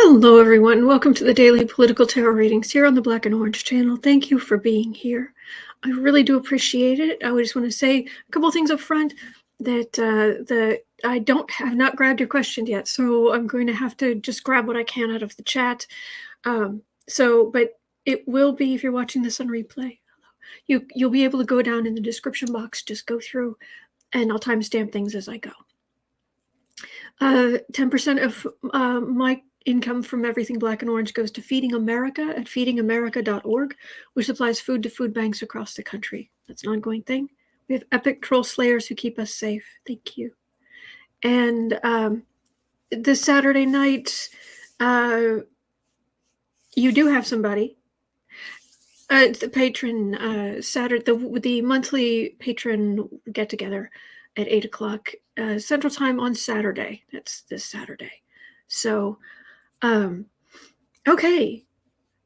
Hello, everyone. Welcome to the Daily Political Tarot Readings here on the Black and Orange channel. Thank you for being here. I really do appreciate it. I just want to say a couple of things up front that I have not grabbed your question yet, so I'm going to have to just grab what I can out of the chat. But it will be, if you're watching this on replay, you'll be able to go down in the description box, just go through, and I'll timestamp things as I go. 10% of my income from everything Black and Orange goes to Feeding America at feedingamerica.org, which supplies food to food banks across the country. That's an ongoing thing. We have epic troll slayers who keep us safe. Thank you. And this Saturday night, you do have somebody. The patron Saturday, the monthly patron get together at 8 o'clock Central Time on Saturday. That's this Saturday. So, okay.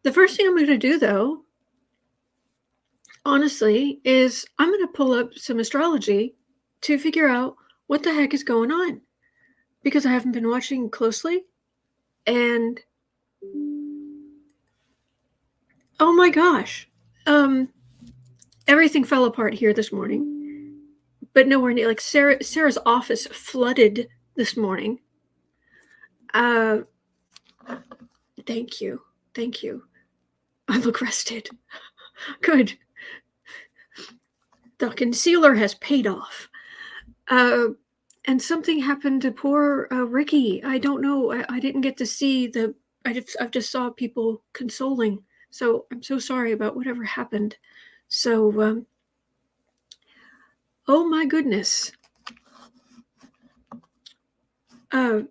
The first thing I'm going to do, though, honestly, is I'm going to pull up some astrology to figure out what the heck is going on, because I haven't been watching closely, and oh my gosh, everything fell apart here this morning, but nowhere near like Sarah's office flooded this morning. Thank you. I look rested. Good. The concealer has paid off. And something happened to poor Ricky. I don't know. I didn't get to see I just saw people consoling. So I'm so sorry about whatever happened. So, oh my goodness. Hang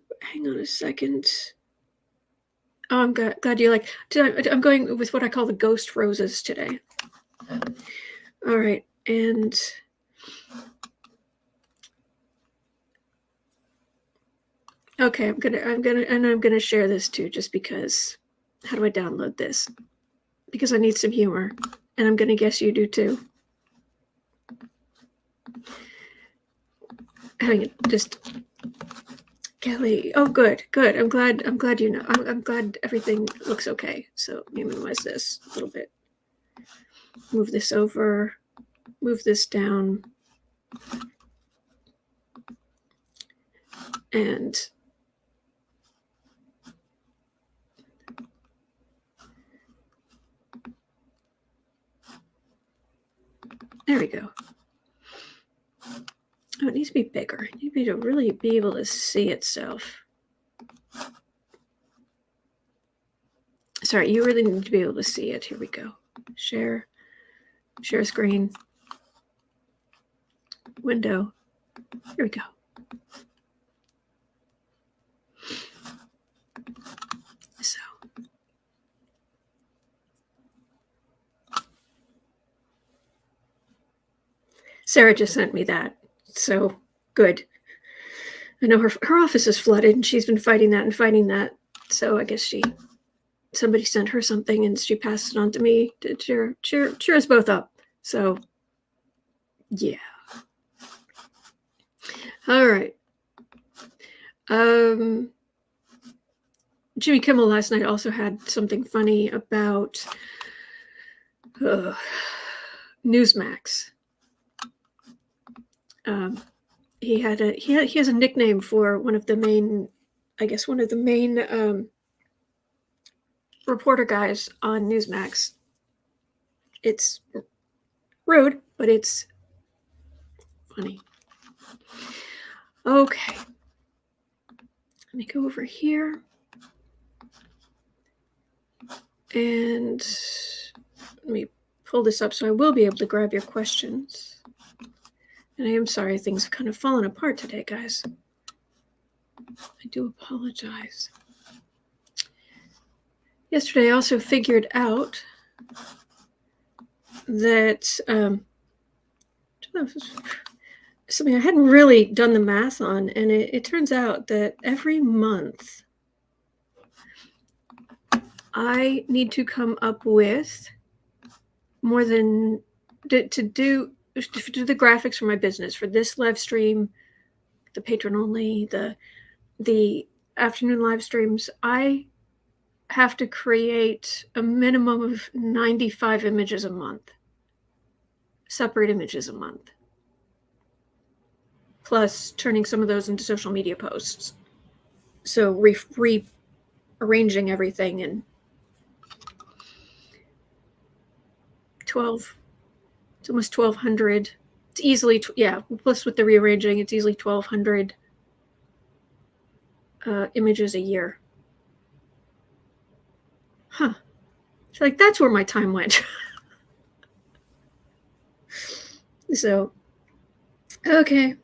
on a second. Oh, I'm glad you like. I'm going with what I call the ghost roses today. All right, and okay, I'm gonna share this too, just because. How do I download this? Because I need some humor, and I'm gonna guess you do too. Hang on, just. Kelly, oh good. I'm glad you know. I'm glad everything looks okay. So let me minimize this a little bit. Move this over. Move this down. And there we go. Oh, it needs to be bigger. It needs to really be able to see itself. Sorry, you really need to be able to see it. Here we go. Share screen. Window. Here we go. So. Sarah just sent me that. So good. I know her office is flooded, and she's been fighting that. So I guess somebody sent her something, and she passed it on to me to cheer us both up. So yeah. All right. Jimmy Kimmel last night also had something funny about Newsmax. He has a nickname for one of the main reporter guys on Newsmax. It's rude, but it's funny. Okay. Let me go over here. And let me pull this up so I will be able to grab your questions. And I am sorry things have kind of fallen apart today, guys. I do apologize. Yesterday I also figured out that something I hadn't really done the math on, and it turns out that every month I need to come up with more than to do the graphics for my business, for this live stream, the patron only, the afternoon live streams. I have to create a minimum of 95 images a month, separate images a month, plus turning some of those into social media posts. So rearranging everything in 12, it's almost 1,200. It's easily, plus with the rearranging, it's easily 1,200 images a year. Huh. It's like, that's where my time went. So, okay.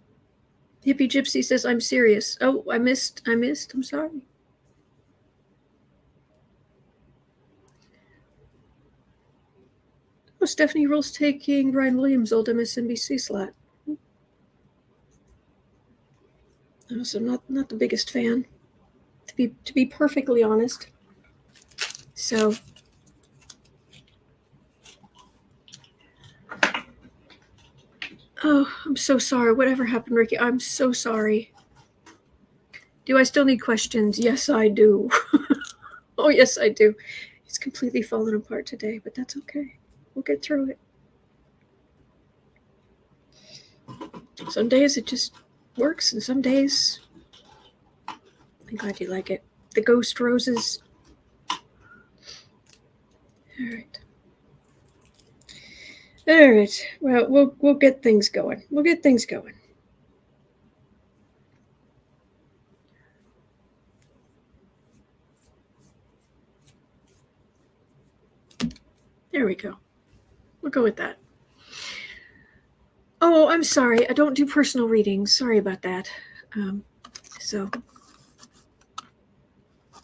Hippie Gypsy says, I'm serious. Oh, I missed. I'm sorry. Oh, Stephanie Rule's taking Brian Williams' old MSNBC slot. I'm also not the biggest fan, to be perfectly honest. So, oh, I'm so sorry. Whatever happened, Ricky? I'm so sorry. Do I still need questions? Yes, I do. Oh, yes, I do. It's completely fallen apart today, but that's okay. We'll get through it. Some days it just works, and some days, I'm glad you like it. The ghost roses. All right. All right. Well, we'll get things going. We'll get things going. There we go. We'll go with that. Oh, I'm sorry. I don't do personal readings. Sorry about that.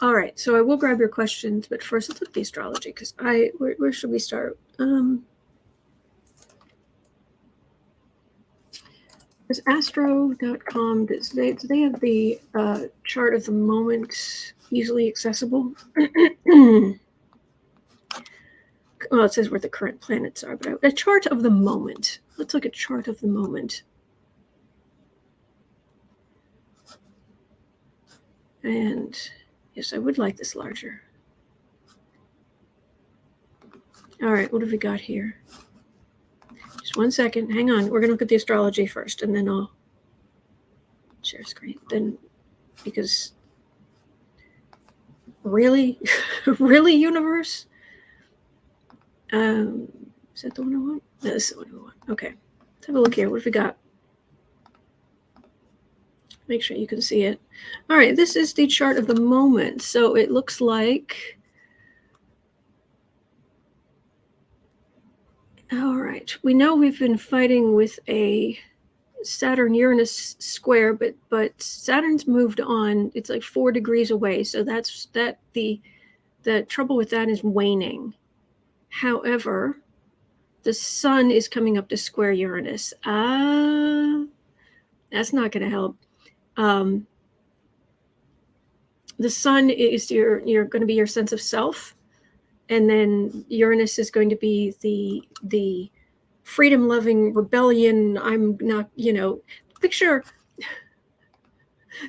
All right. So I will grab your questions, but first let's look at the astrology, because where should we start? Is astro.com, do they have the chart of the moment easily accessible? Well, it says where the current planets are, but a chart of the moment. Let's look at chart of the moment. And yes, I would like this larger. All right, what have we got here? Just 1 second. Hang on. We're going to look at the astrology first, and then I'll share screen. Then, because really, really, universe? Is that the one I want? No, this is the one we want. Okay. Let's have a look here. What have we got? Make sure you can see it. All right. This is the chart of the moment. So it looks like... All right. We know we've been fighting with a Saturn-Uranus square, but Saturn's moved on. It's like 4 degrees away. So that's the trouble with that is waning. However, the sun is coming up to square Uranus. That's not going to help. The sun is you're going to be your sense of self, and then Uranus is going to be the freedom-loving rebellion. I'm not, picture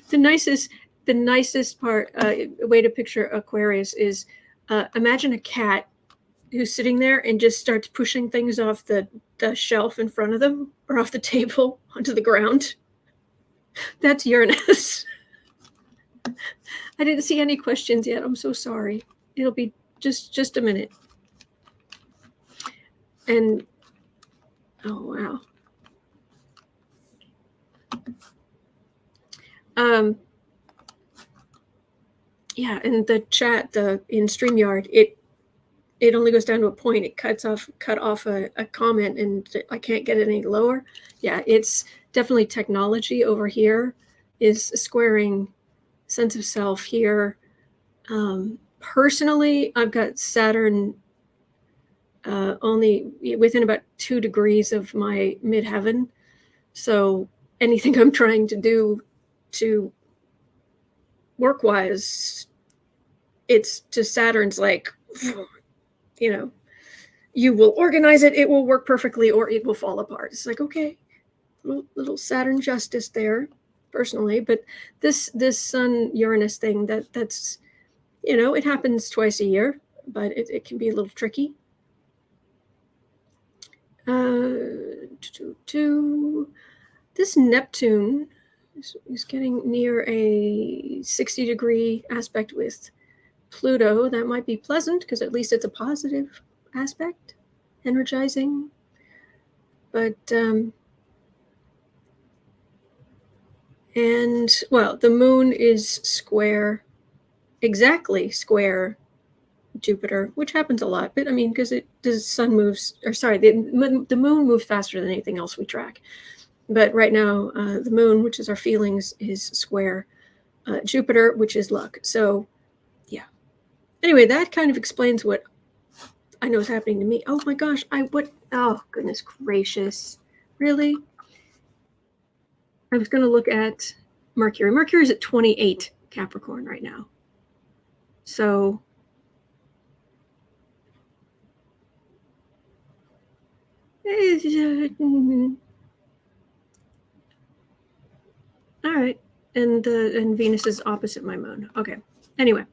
the nicest part. Way to picture Aquarius is imagine a cat who's sitting there and just starts pushing things off the shelf in front of them or off the table onto the ground. That's Uranus. I didn't see any questions yet. I'm so sorry. It'll be just a minute. And oh wow. Yeah, in the chat, in StreamYard, it only goes down to a point. It cut off a comment, and I can't get it any lower. Yeah, it's definitely technology over here is squaring sense of self here. Personally, I've got Saturn only within about 2 degrees of my midheaven. So anything I'm trying to do to work-wise, it's to Saturn's like, you will organize it, it will work perfectly, or it will fall apart. It's like, okay, little Saturn justice there, personally. But this Sun Uranus thing, that's It happens twice a year, but it can be a little tricky. This Neptune is getting near a 60-degree aspect with Pluto. That might be pleasant because at least it's a positive aspect, energizing. But the moon is exactly square Jupiter, which happens a lot. But I mean, because the sun moves, or sorry, the moon moves faster than anything else we track. But right now, the moon, which is our feelings, is square Jupiter, which is luck. So, yeah. Anyway, that kind of explains what I know is happening to me. Oh my gosh, oh goodness gracious. Really? I was going to look at Mercury. Mercury is at 28 Capricorn right now. So, all right. And Venus is opposite my moon. Okay. Anyway.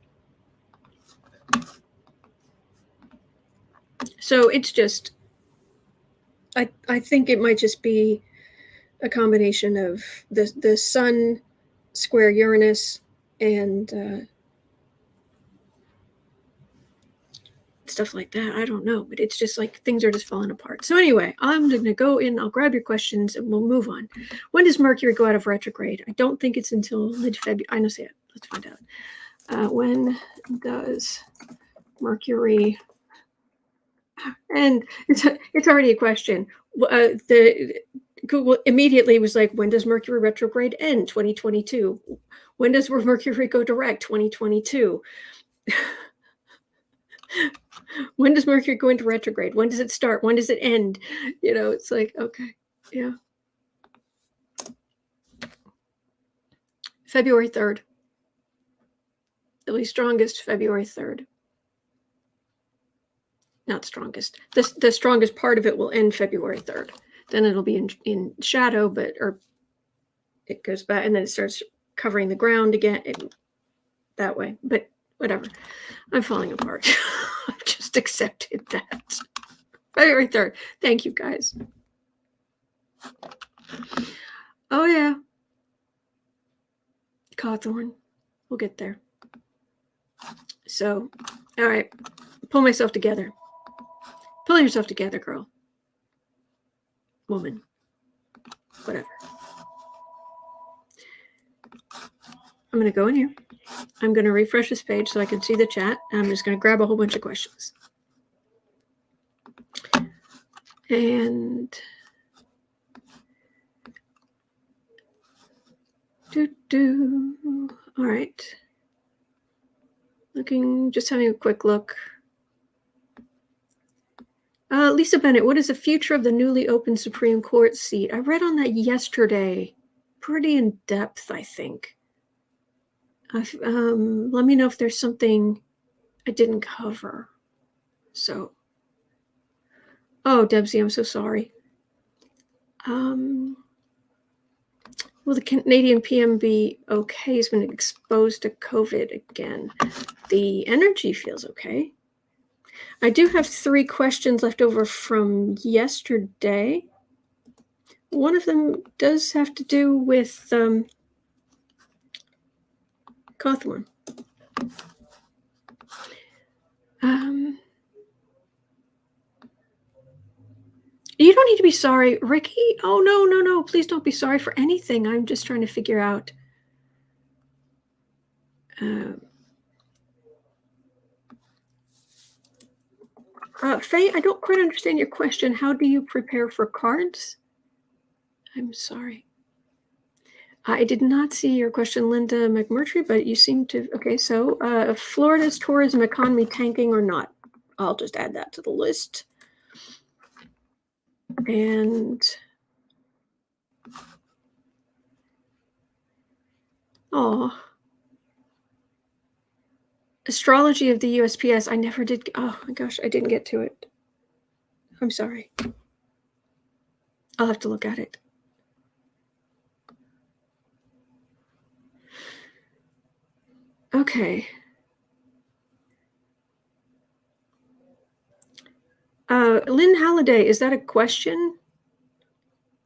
So it's just, I think it might just be a combination of the sun square Uranus and stuff like that. I don't know, but it's just like things are just falling apart. So anyway, I'm going to go in. I'll grab your questions and we'll move on. When does Mercury go out of retrograde? I don't think it's until mid-February. I know, say it. Let's find out. When does Mercury? And it's already a question. The Google immediately was like, when does Mercury retrograde end? 2022. When does Mercury go direct? 2022. When does Mercury go into retrograde? When does it start? When does it end? It's like, okay, yeah. February 3rd. It'll be strongest February 3rd. Not strongest. The strongest part of it will end February 3rd. Then it'll be in shadow, or it goes back, and then it starts covering the ground again that way. But whatever. I'm falling apart. I've just accepted that. February 3rd. Thank you, guys. Oh, yeah. Cawthorn. We'll get there. So, all right. Pull myself together. Pull yourself together, girl. Woman. Whatever. I'm going to go in here. I'm going to refresh this page so I can see the chat. And I'm just going to grab a whole bunch of questions. And all right. Just having a quick look. Lisa Bennett, what is the future of the newly opened Supreme Court seat? I read on that yesterday. Pretty in depth, I think. Let me know if there's something I didn't cover. So, Debsy, I'm so sorry. Will the Canadian PM be okay? He's been exposed to COVID again. The energy feels okay. I do have 3 questions left over from yesterday. One of them does have to do with Cawthorn. You don't need to be sorry, Ricky. Oh, no. Please don't be sorry for anything. I'm just trying to figure out. Faye, I don't quite understand your question. How do you prepare for cards? I'm sorry. I did not see your question, Linda McMurtry, but you seem to. Okay, so Florida's tourism economy tanking or not? I'll just add that to the list. And astrology of the USPS. I never did. Oh my gosh, I didn't get to it. I'm sorry. I'll have to look at it. Okay. Lynn Halliday, is that a question?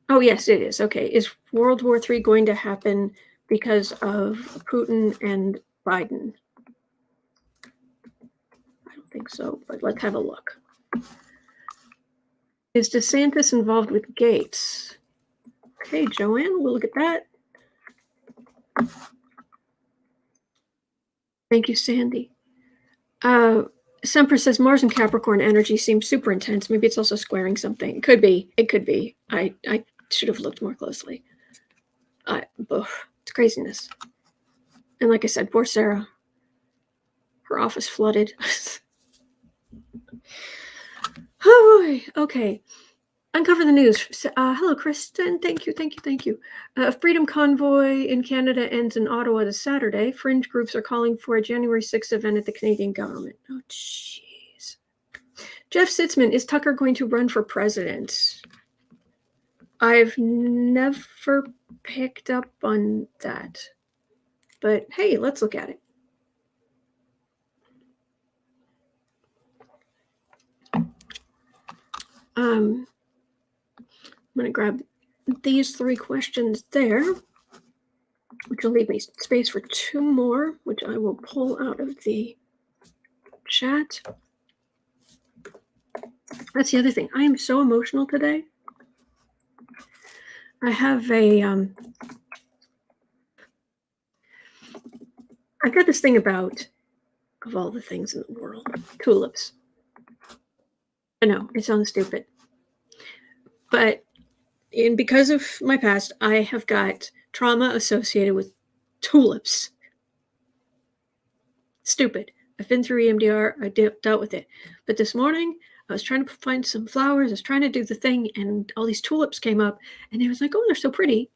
Oh, yes, it is. Okay. Is World War III going to happen because of Putin and Biden? I don't think so, but let's have a look. Is DeSantis involved with Gates? Okay, Joanne, we'll look at that. Thank you, Sandy. Semper says Mars and Capricorn energy seems super intense. Maybe it's also squaring something. It could be. It could be. I should have looked more closely. It's craziness. And like I said, poor Sarah. Her office flooded. Oh, okay. Uncover the news. Hello, Kristen. Thank you. Freedom Convoy in Canada ends in Ottawa this Saturday. Fringe groups are calling for a January 6th event at the Canadian government. Oh, jeez. Jeff Sitzman, is Tucker going to run for president? I've never picked up on that. But hey, let's look at it. I'm going to grab these 3 questions there, which will leave me space for 2 more, which I will pull out of the chat. That's the other thing. I am so emotional today. I have I've got this thing about, of all the things in the world, tulips. I know, it sounds stupid. But because of my past, I have got trauma associated with tulips. Stupid. I've been through EMDR. I dealt with it. But this morning, I was trying to find some flowers. I was trying to do the thing, and all these tulips came up, and I was like, oh, they're so pretty.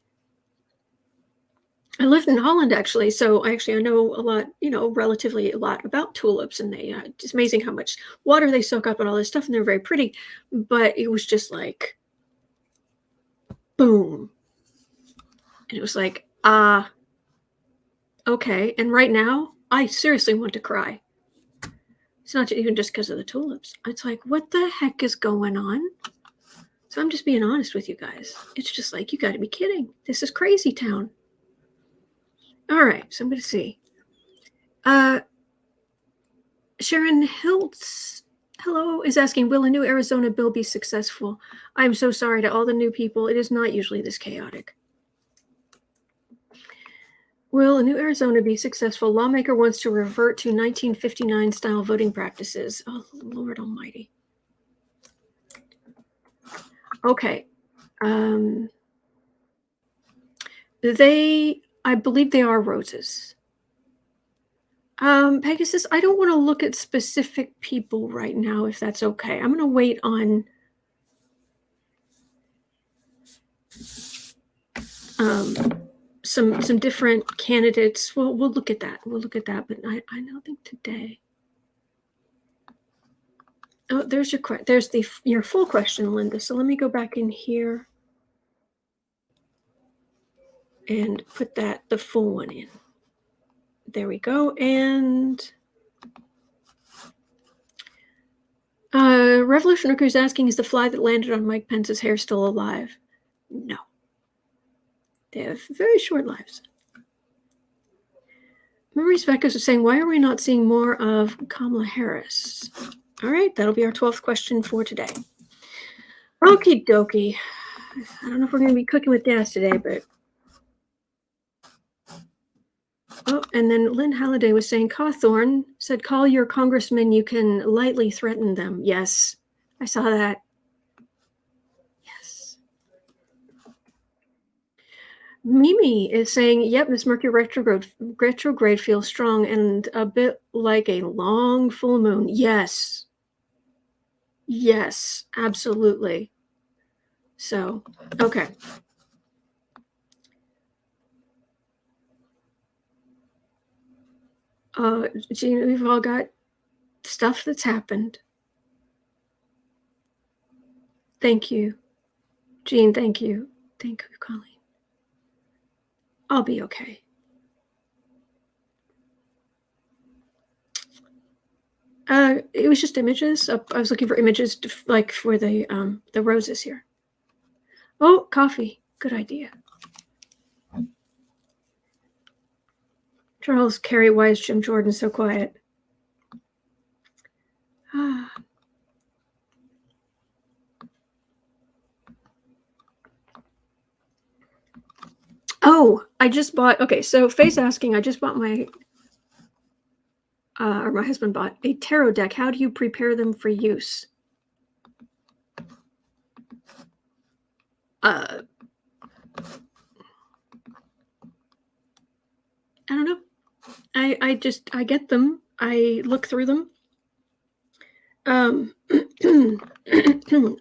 I lived in Holland, actually, so I know a lot, relatively a lot about tulips, and they, it's amazing how much water they soak up and all this stuff, and they're very pretty, but it was just like, boom. And it was like, okay, and right now, I seriously want to cry. It's not even just because of the tulips. It's like, what the heck is going on? So I'm just being honest with you guys. It's just like, you got to be kidding. This is crazy town. All right, so I'm going to see. Sharon Hiltz, hello, is asking, will a new Arizona bill be successful? I'm so sorry to all the new people. It is not usually this chaotic. Will a new Arizona be successful? Lawmaker wants to revert to 1959 style voting practices. Oh, Lord almighty. Okay. I believe they are roses. Pegasus, I don't want to look at specific people right now, if that's okay. I'm going to wait on some different candidates. We'll look at that. But I don't think today. Oh, there's your full question, Linda. So let me go back in here and put the full one in. There we go. And Revolution Rooker is asking, is the fly that landed on Mike Pence's hair still alive? No. They have very short lives. Maurice Vekos is saying, why are we not seeing more of Kamala Harris? All right, that'll be our 12th question for today. Okie dokie. I don't know if we're going to be cooking with gas today, but... Oh, and then Lynn Halliday was saying, Cawthorn said, call your congressman, you can lightly threaten them. Yes, I saw that. Yes. Mimi is saying, yep, this Mercury retrograde feels strong and a bit like a long full moon. Yes. Yes, absolutely. So, okay. Gene, we've all got stuff that's happened. Thank you. Gene, thank you. Thank you, Colleen. I'll be okay. It was just images. I was looking for images like for the roses here. Oh, coffee. Good idea. Charles, Carrie, why is Jim Jordan so quiet? Oh, I just bought, okay, so Faye's asking, I just bought my, or my husband bought a tarot deck. How do you prepare them for use? I don't know. I get them. I look through them.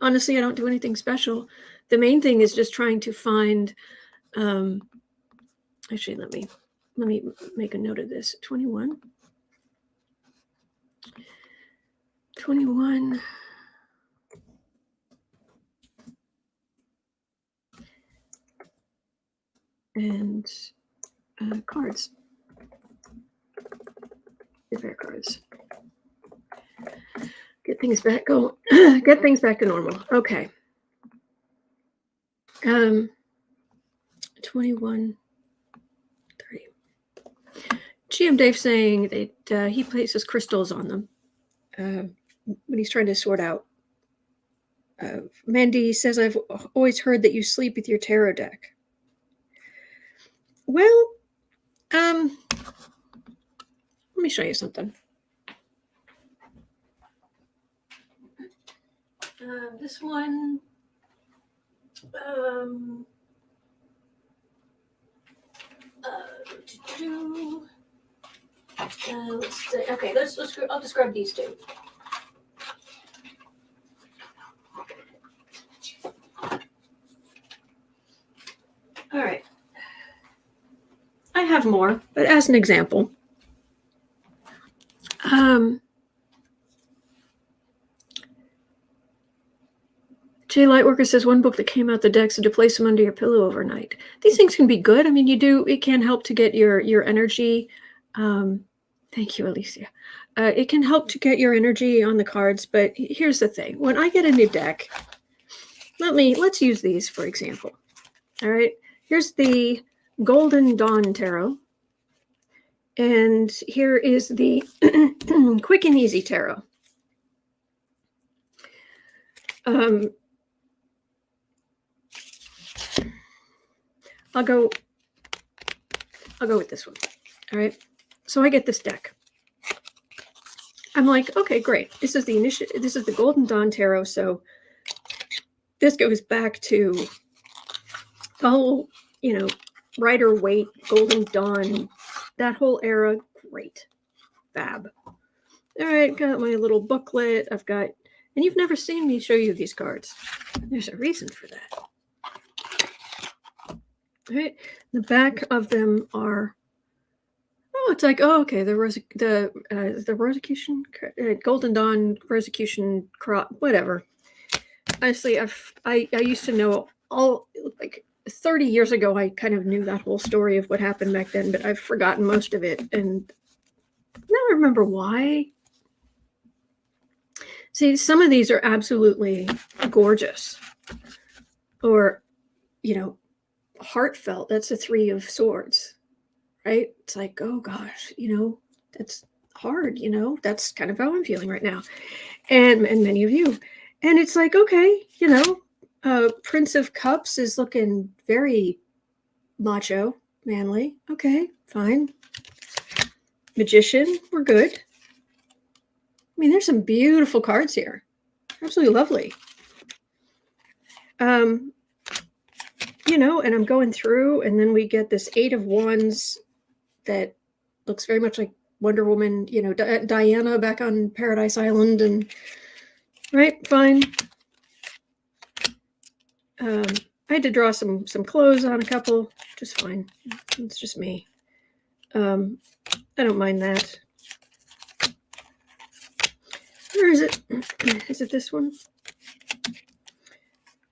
Honestly, I don't do anything special. The main thing is just trying to find, actually, let me make a note of this. 21. And cards. Fair cards. Get things back go. Get things back to normal. Okay. 21. 30. GM Dave saying that he places crystals on them when he's trying to sort out. Mandy says, I've always heard that you sleep with your tarot deck. Well, let me show you something. This one, let's say, okay, I'll describe these two. All right. I have more, but as an example, Jay Lightworker says one book that came out the decks to place them under your pillow overnight. These things can be good. I mean, it can help to get your energy. Thank you, Alicia. It can help to get your energy on the cards, but here's the thing. When I get a new deck, let's use these for example. All right, here's the Golden Dawn Tarot. And here is the Quick and Easy Tarot. I'll go with this one. All right. So I get this deck. I'm like, okay, great. This is the Golden Dawn Tarot. So this goes back to the whole, Rider Waite, Golden Dawn, that whole era. Great. Fab. All right, got my little booklet. And you've never seen me show you these cards. There's a reason for that. All right, the back of them are. Oh, it's like, oh, okay. The Rosicrucian, Golden Dawn Rosicrucian crop, whatever. Honestly, I used to know all, like 30 years ago. I kind of knew that whole story of what happened back then, but I've forgotten most of it, and now I remember why. See, some of these are absolutely gorgeous, or heartfelt. That's a 3 of Swords, right? It's like, oh gosh, that's hard. That's kind of how I'm feeling right now, and many of you. And it's like, okay, Prince of Cups is looking very macho, manly. Okay, fine. Magician, we're good. I mean, there's some beautiful cards here. Absolutely lovely. And I'm going through, and then we get this 8 of Wands that looks very much like Wonder Woman, Diana back on Paradise Island, and right, fine. I had to draw some clothes on a couple, just fine. It's just me. I don't mind that. Where is it? Is it this one?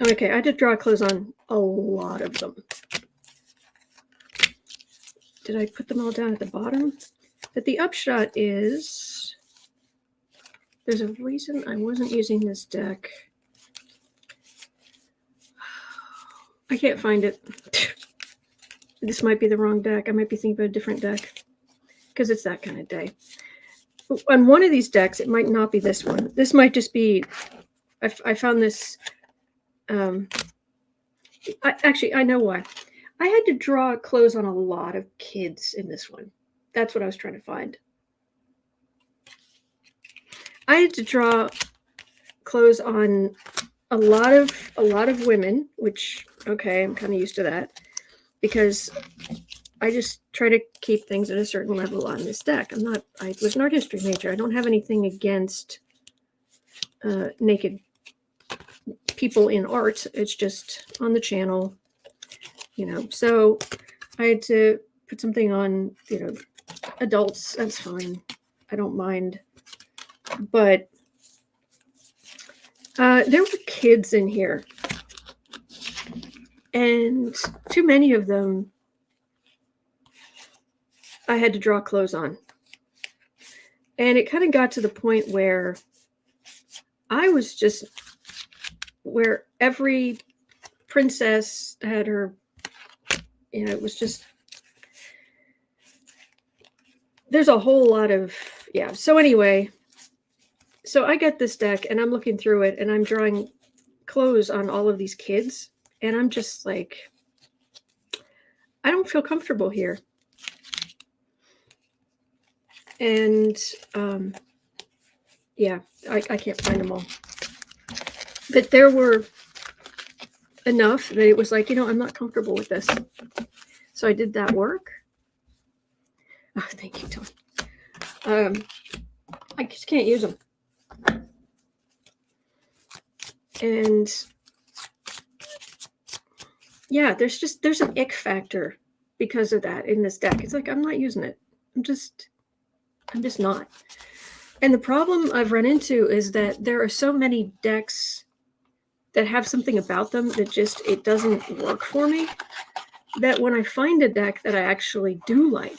Okay, I did draw clothes on a lot of them. Did I put them all down at the bottom? But the upshot is There's a reason I wasn't using this deck. I can't find it. This might be the wrong deck. I might be thinking about a different deck because it's that kind of day. On one of these decks, it might not be this one. This might just be, I found this, actually, I know why. I had to draw clothes on a lot of kids in this one. That's what I was trying to find. I had to draw clothes on a lot of women, which, okay, I'm kind of used to that because I just try to keep things at a certain level on this deck. I was an art history major. I don't have anything against naked people in art. It's just on the channel, so I had to put something on, adults. That's fine. I don't mind. But there were kids in here, and too many of them I had to draw clothes on. And it kind of got to the point where where every princess had her, it was just, there's a whole lot of, yeah. So anyway, so I get this deck and I'm looking through it and I'm drawing clothes on all of these kids. And I'm just like, I don't feel comfortable here. And yeah, I can't find them all. But there were enough that it was like, I'm not comfortable with this. So I did that work. Oh, thank you, Tom. I just can't use them. And yeah, there's an ick factor because of that in this deck. It's like, I'm not using it. I'm just not. And the problem I've run into is that there are so many decks that have something about them that just, it doesn't work for me, that when I find a deck that I actually do like,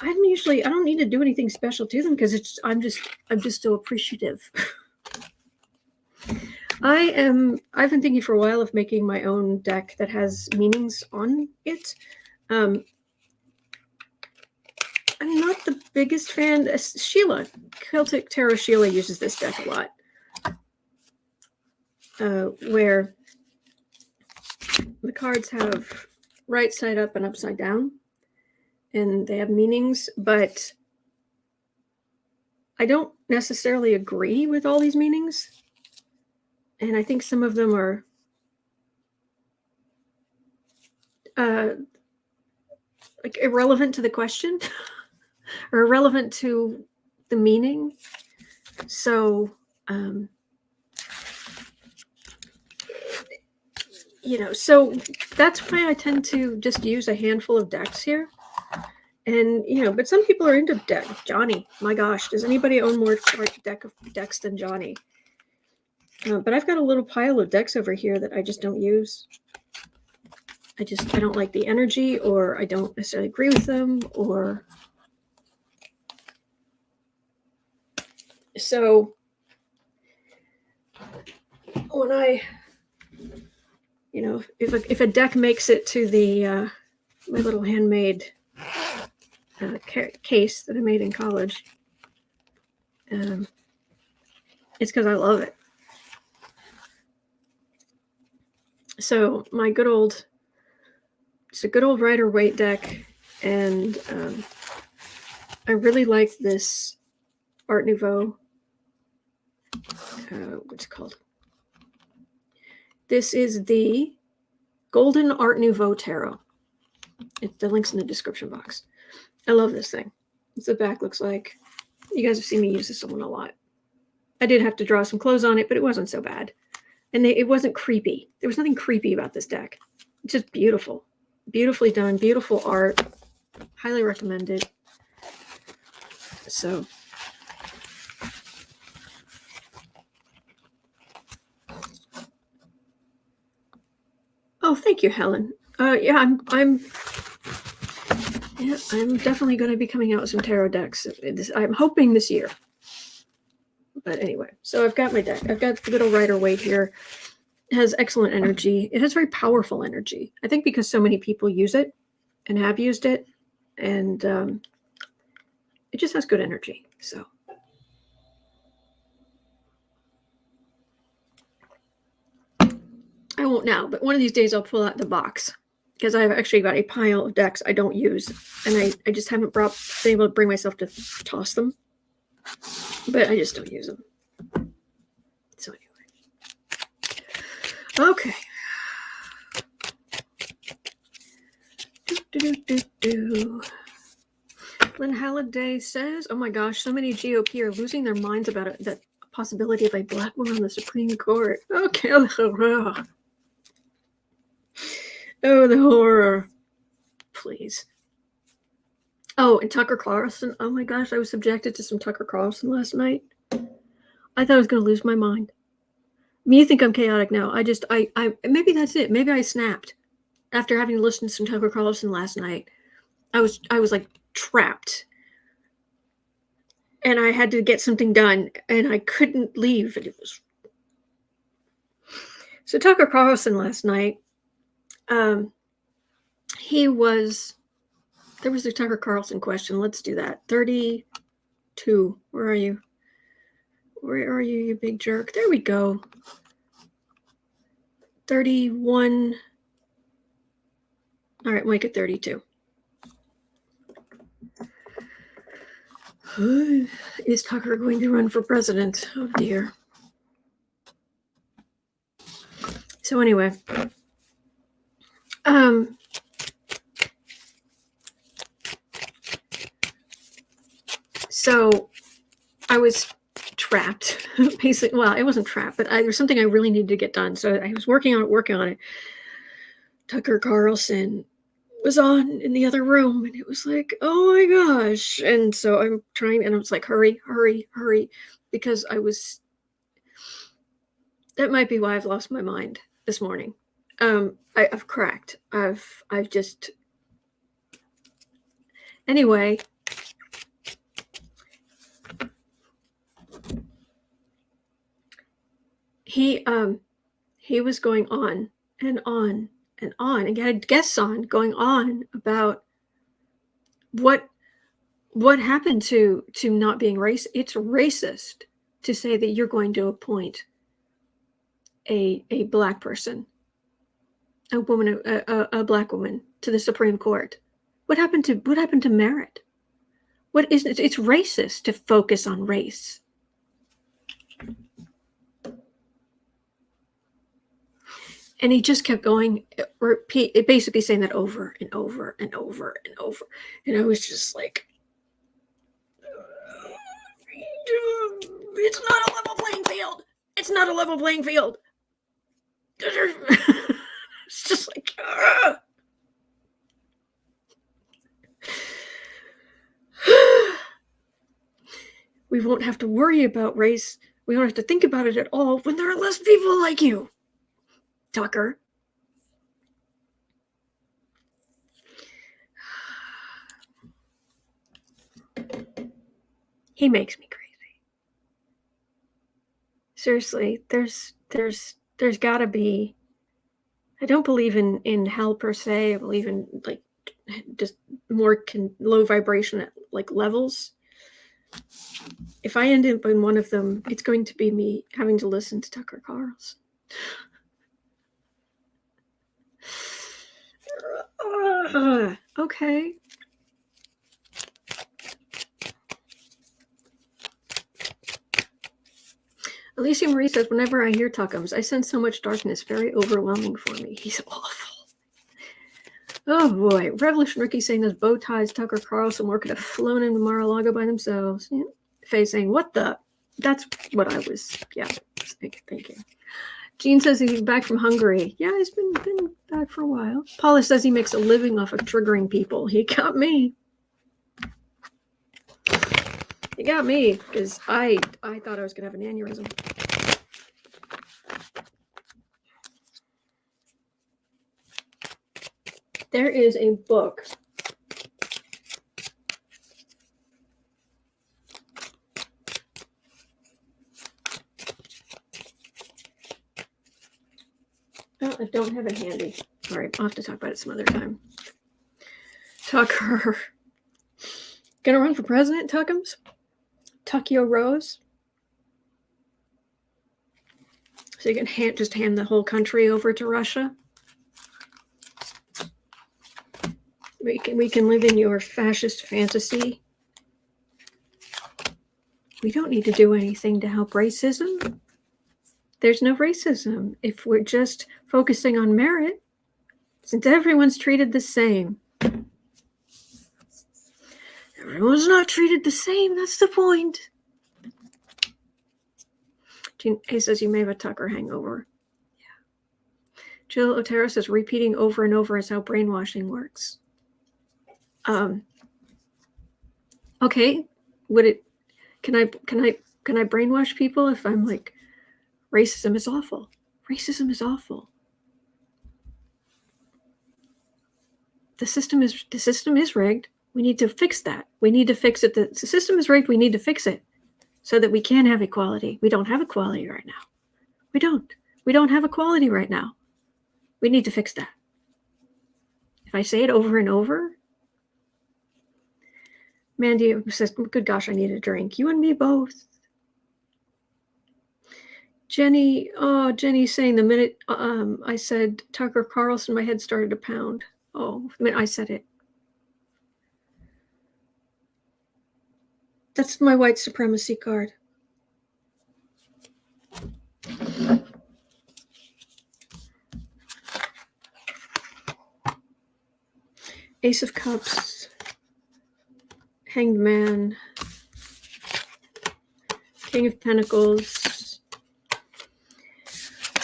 I don't need to do anything special to them because I'm just so appreciative. I've been thinking for a while of making my own deck that has meanings on it. I'm not the biggest fan. Sheila, Celtic Tarot Sheila uses this deck a lot. Where the cards have right side up and upside down. And they have meanings, but I don't necessarily agree with all these meanings. And I think some of them are like irrelevant to the question or irrelevant to the meaning. So, so that's why I tend to just use a handful of decks here. And, but some people are into deck. Johnny, my gosh, does anybody own more deck of decks than Johnny? But I've got a little pile of decks over here that I just don't use. I don't like the energy, or I don't necessarily agree with them, or so when I, if a deck makes it to the my little handmade case that I made in college, it's because I love it. So my it's a good old Rider-Waite deck, and I really like this Art Nouveau. What's it called? This is the Golden Art Nouveau Tarot. The link's in the description box. I love this thing. What the back looks like. You guys have seen me use this one a lot. I did have to draw some clothes on it, but it wasn't so bad. And it wasn't creepy. There was nothing creepy about this deck. It's just beautiful. Beautifully done. Beautiful art. Highly recommended. So. Oh, thank you, Helen. Yeah, I'm definitely going to be coming out with some tarot decks. I'm hoping this year. But anyway, so I've got my deck. I've got the little Rider-Waite here. It has excellent energy. It has very powerful energy. I think because so many people use it and have used it, and it just has good energy. So I won't now, but one of these days I'll pull out the box because I've actually got a pile of decks I don't use, and I just haven't been able to bring myself to toss them, but I just don't use them. So anyway, okay. Lynn Halliday says, "Oh my gosh, so many GOP are losing their minds about it, that possibility of a black woman on the Supreme Court. Okay, the horror. Oh, the horror. Please." Oh, and Tucker Carlson. Oh my gosh, I was subjected to some Tucker Carlson last night. I thought I was going to lose my mind. I mean, you think I'm chaotic now. I maybe that's it. Maybe I snapped after having listened to some Tucker Carlson last night. I was like trapped, and I had to get something done, and I couldn't leave. And it was so Tucker Carlson last night. There was a Tucker Carlson question. Let's do that. 32. Where are you? Where are you, you big jerk? There we go. 31. All right, make it 32. Is Tucker going to run for president? Oh dear. So anyway, so I was trapped, basically. Well, I wasn't trapped, but there was something I really needed to get done. So I was working on it. Tucker Carlson was on in the other room, and it was like, oh my gosh. And so I'm trying, and I was like, hurry, because that might be why I've lost my mind this morning. I've cracked. I've just, anyway. He was going on and on and on, and had guests on going on about what happened to not being racist. It's racist to say that you're going to appoint a black person, a woman, a black woman, to the Supreme Court. What happened to merit? What is it? It's racist to focus on race. And he just kept going, basically saying that over and over and over and over. And I was just like, it's not a level playing field. It's not a level playing field. It's just like, we won't have to worry about race. We don't have to think about it at all when there are less people like you, Tucker. He makes me crazy. Seriously, there's got to be. I don't believe in hell per se. I believe in like just more low vibration at like levels. If I end up in one of them, it's going to be me having to listen to Tucker Carlson. Okay. Alicia Marie says, whenever I hear Tuckums, I sense so much darkness, very overwhelming for me. He's awful. Oh boy. Revolution Ricky saying those bow ties Tucker Carlson wore could have flown into Mar-a-Lago by themselves. Yeah. Faye saying, what the? That's what I was. Yeah. Thank you. Gene says he's back from Hungary. Yeah, he's been back for a while. Paula says he makes a living off of triggering people. He got me. He got me because I thought I was going to have an aneurysm. There is a book. I don't have it handy. All right, I'll have to talk about it some other time. Tucker. Gonna run for president, Tuckums? Tuckio Rose? So you can just hand the whole country over to Russia? We can live in your fascist fantasy. We don't need to do anything to help racism. There's no racism if we're just focusing on merit, since everyone's treated the same. Everyone's not treated the same, that's the point. He says you may have a Tucker hangover. Yeah. Jill Otero says repeating over and over is how brainwashing works. Okay, can I brainwash people if I'm like, racism is awful. Racism is awful. The system is rigged. We need to fix that. We need to fix it. The system is rigged. We need to fix it so that we can have equality. We don't have equality right now. We don't have equality right now. We need to fix that. If I say it over and over, Mandy says, good gosh, I need a drink. You and me both. Jenny's saying the minute I said Tucker Carlson, my head started to pound. Oh, the minute I said it. That's my white supremacy card. Ace of Cups. Hanged Man. King of Pentacles.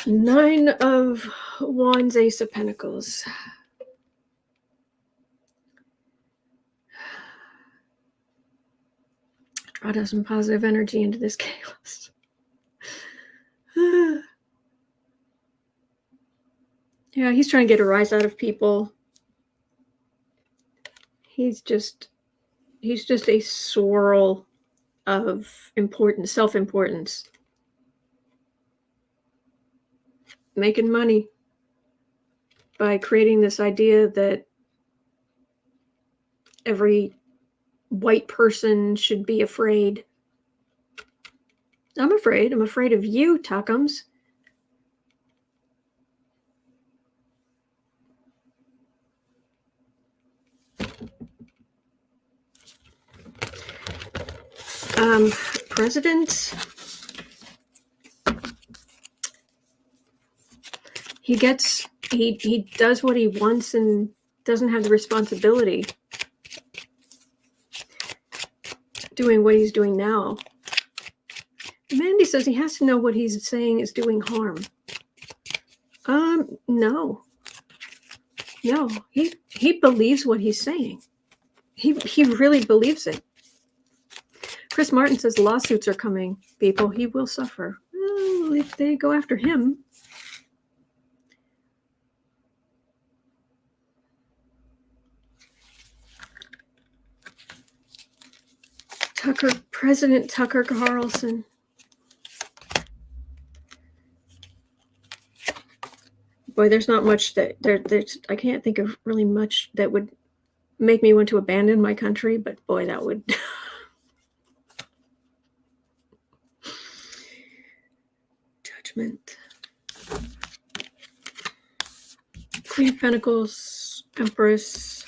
9 of Wands, Ace of Pentacles. Draw some positive energy into this chaos. Yeah, he's trying to get a rise out of people. He's just a swirl of self-importance. Making money by creating this idea that every white person should be afraid. I'm afraid. I'm afraid of you, Tuckums. President, he does what he wants and doesn't have the responsibility doing what he's doing now. Mandy says he has to know what he's saying is doing harm. No, he believes what he's saying. He really believes it. Chris Martin says lawsuits are coming, people. He will suffer. Well, if they go after him. President Tucker Carlson. Boy, there's not much that there's. I can't think of really much that would make me want to abandon my country, but boy, that would. Judgment. Queen of Pentacles, Empress,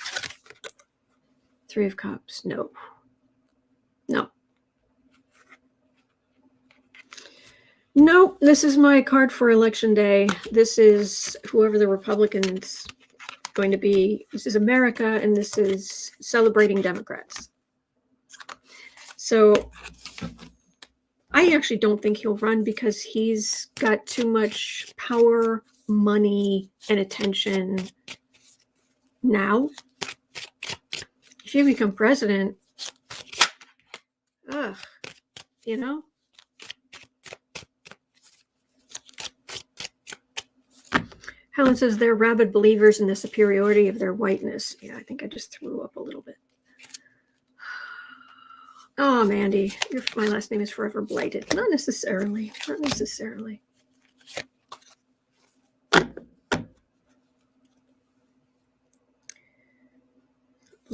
3 of Cups. No. Nope, this is my card for election day. This is whoever the Republicans going to be. This is America, and this is celebrating Democrats. So I actually don't think he'll run because he's got too much power, money, and attention now. If you become president, you know? Helen says they're rabid believers in the superiority of their whiteness. Yeah, I think I just threw up a little bit. Oh, Mandy, my last name is forever blighted. Not necessarily.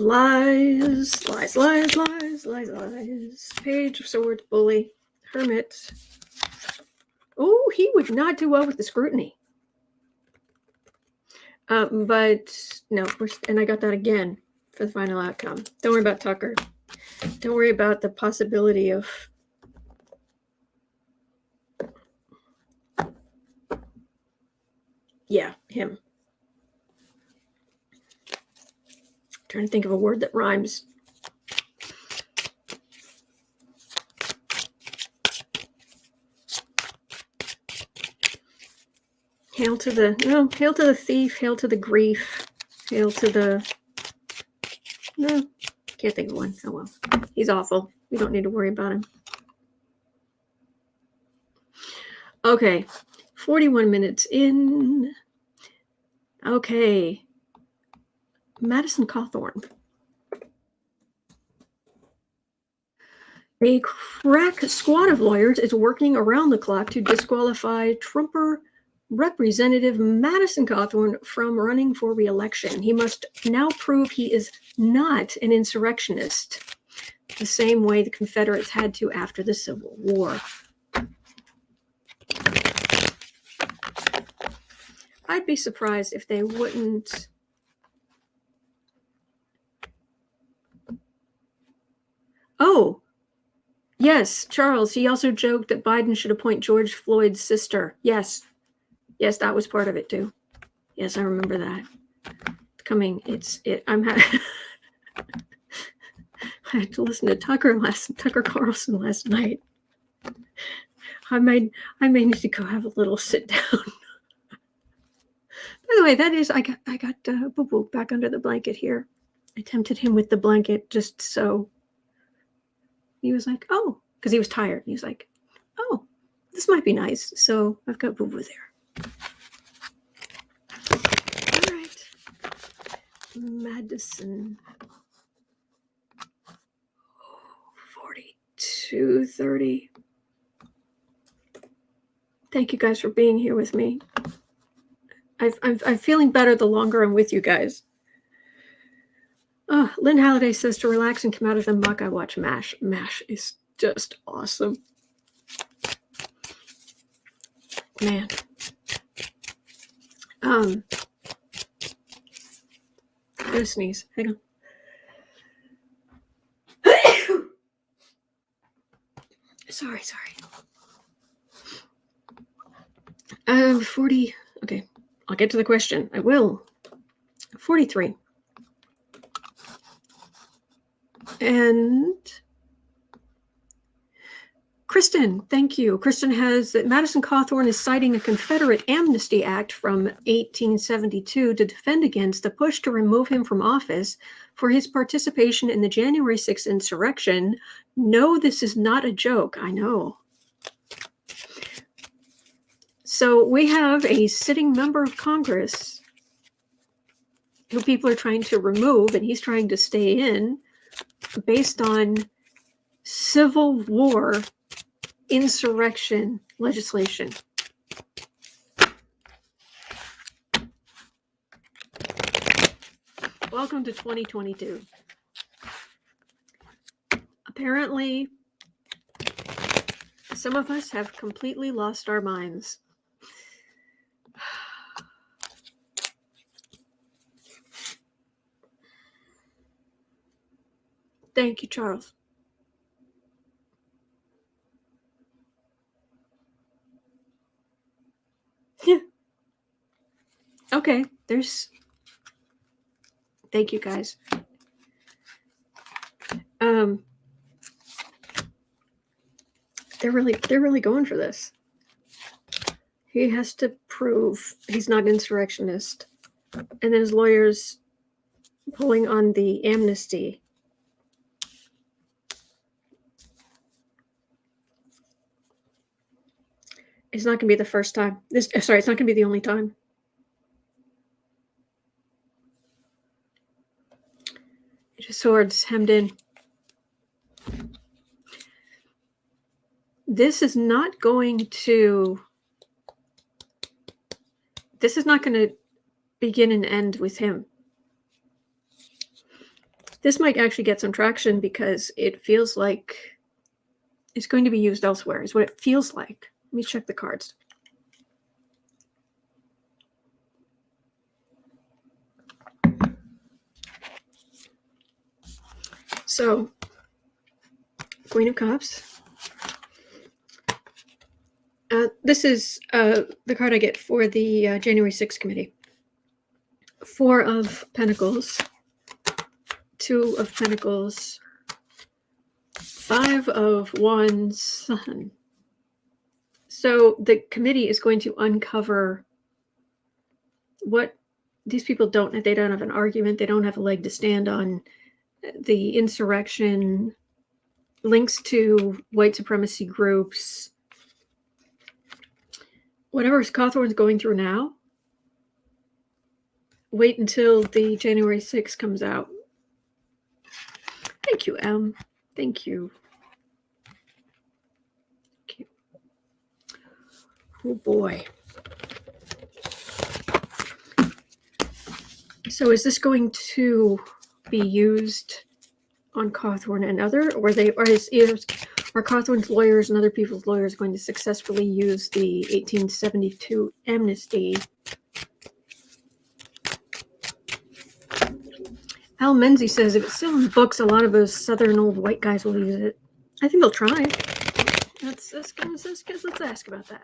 Lies, lies, lies, lies, lies, lies. Page of Swords, bully, hermit. Oh, he would not do well with the scrutiny. But no, and I got that again for the final outcome. Don't worry about Tucker. Don't worry about the possibility of him. Trying to think of a word that rhymes. Hail to the thief, hail to the grief, hail to the... No, can't think of one. Oh well. He's awful. We don't need to worry about him. Okay. 41 minutes in. Okay. Madison Cawthorn. A crack squad of lawyers is working around the clock to disqualify Trumper Representative Madison Cawthorn from running for re-election. He must now prove he is not an insurrectionist, the same way the Confederates had to after the Civil War. I'd be surprised if they wouldn't. Oh, yes, Charles. He also joked that Biden should appoint George Floyd's sister. Yes, that was part of it too. Yes, I remember that. I had to listen to Tucker Carlson last night. I may need to go have a little sit down. By the way, that is, I got Boo Boo back under the blanket here. I tempted him with the blanket just so. He was like, oh, because he was tired. He was like, oh, this might be nice. So I've got Boo Boo there. All right. Madison. 42:30. Thank you guys for being here with me. I'm feeling better the longer I'm with you guys. Lynn Halliday says to relax and come out of the muck. I watch MASH. MASH is just awesome. Man. I'm gonna sneeze. Hang on. Sorry. 40. Okay, I'll get to the question. I will. 43. And Kristen, thank you. Kristen has that Madison Cawthorn is citing a Confederate Amnesty Act from 1872 to defend against the push to remove him from office for his participation in the January 6th insurrection. No, this is not a joke. I know. So we have a sitting member of Congress who people are trying to remove, and he's trying to stay in based on Civil War insurrection legislation. Welcome to 2022. Apparently, some of us have completely lost our minds. Thank you, Charles. Yeah. Okay, thank you guys. They're really going for this. He has to prove he's not an insurrectionist. And then his lawyers pulling on the amnesty. It's not going to be the first time. It's not going to be the only time. Just swords hemmed in. This is not going to begin and end with him. This might actually get some traction because it feels like it's going to be used elsewhere, is what it feels like. Let me check the cards. So, Queen of Cups. This is the card I get for the January 6th committee. 4 of Pentacles, 2 of Pentacles, 5 of Wands. So the committee is going to uncover what these people don't. They don't have an argument. They don't have a leg to stand on. The insurrection, links to white supremacy groups, whatever Cawthorn's going through now. Wait until the January 6th comes out. Thank you, Em. Thank you. Thank you. Oh boy. So is this going to be used on Cawthorn and other, or are Cawthorn's lawyers and other people's lawyers going to successfully use the 1872 amnesty? Al Menzie says if it's still in the books, a lot of those southern old white guys will use it. I think they'll try. Let's ask about that.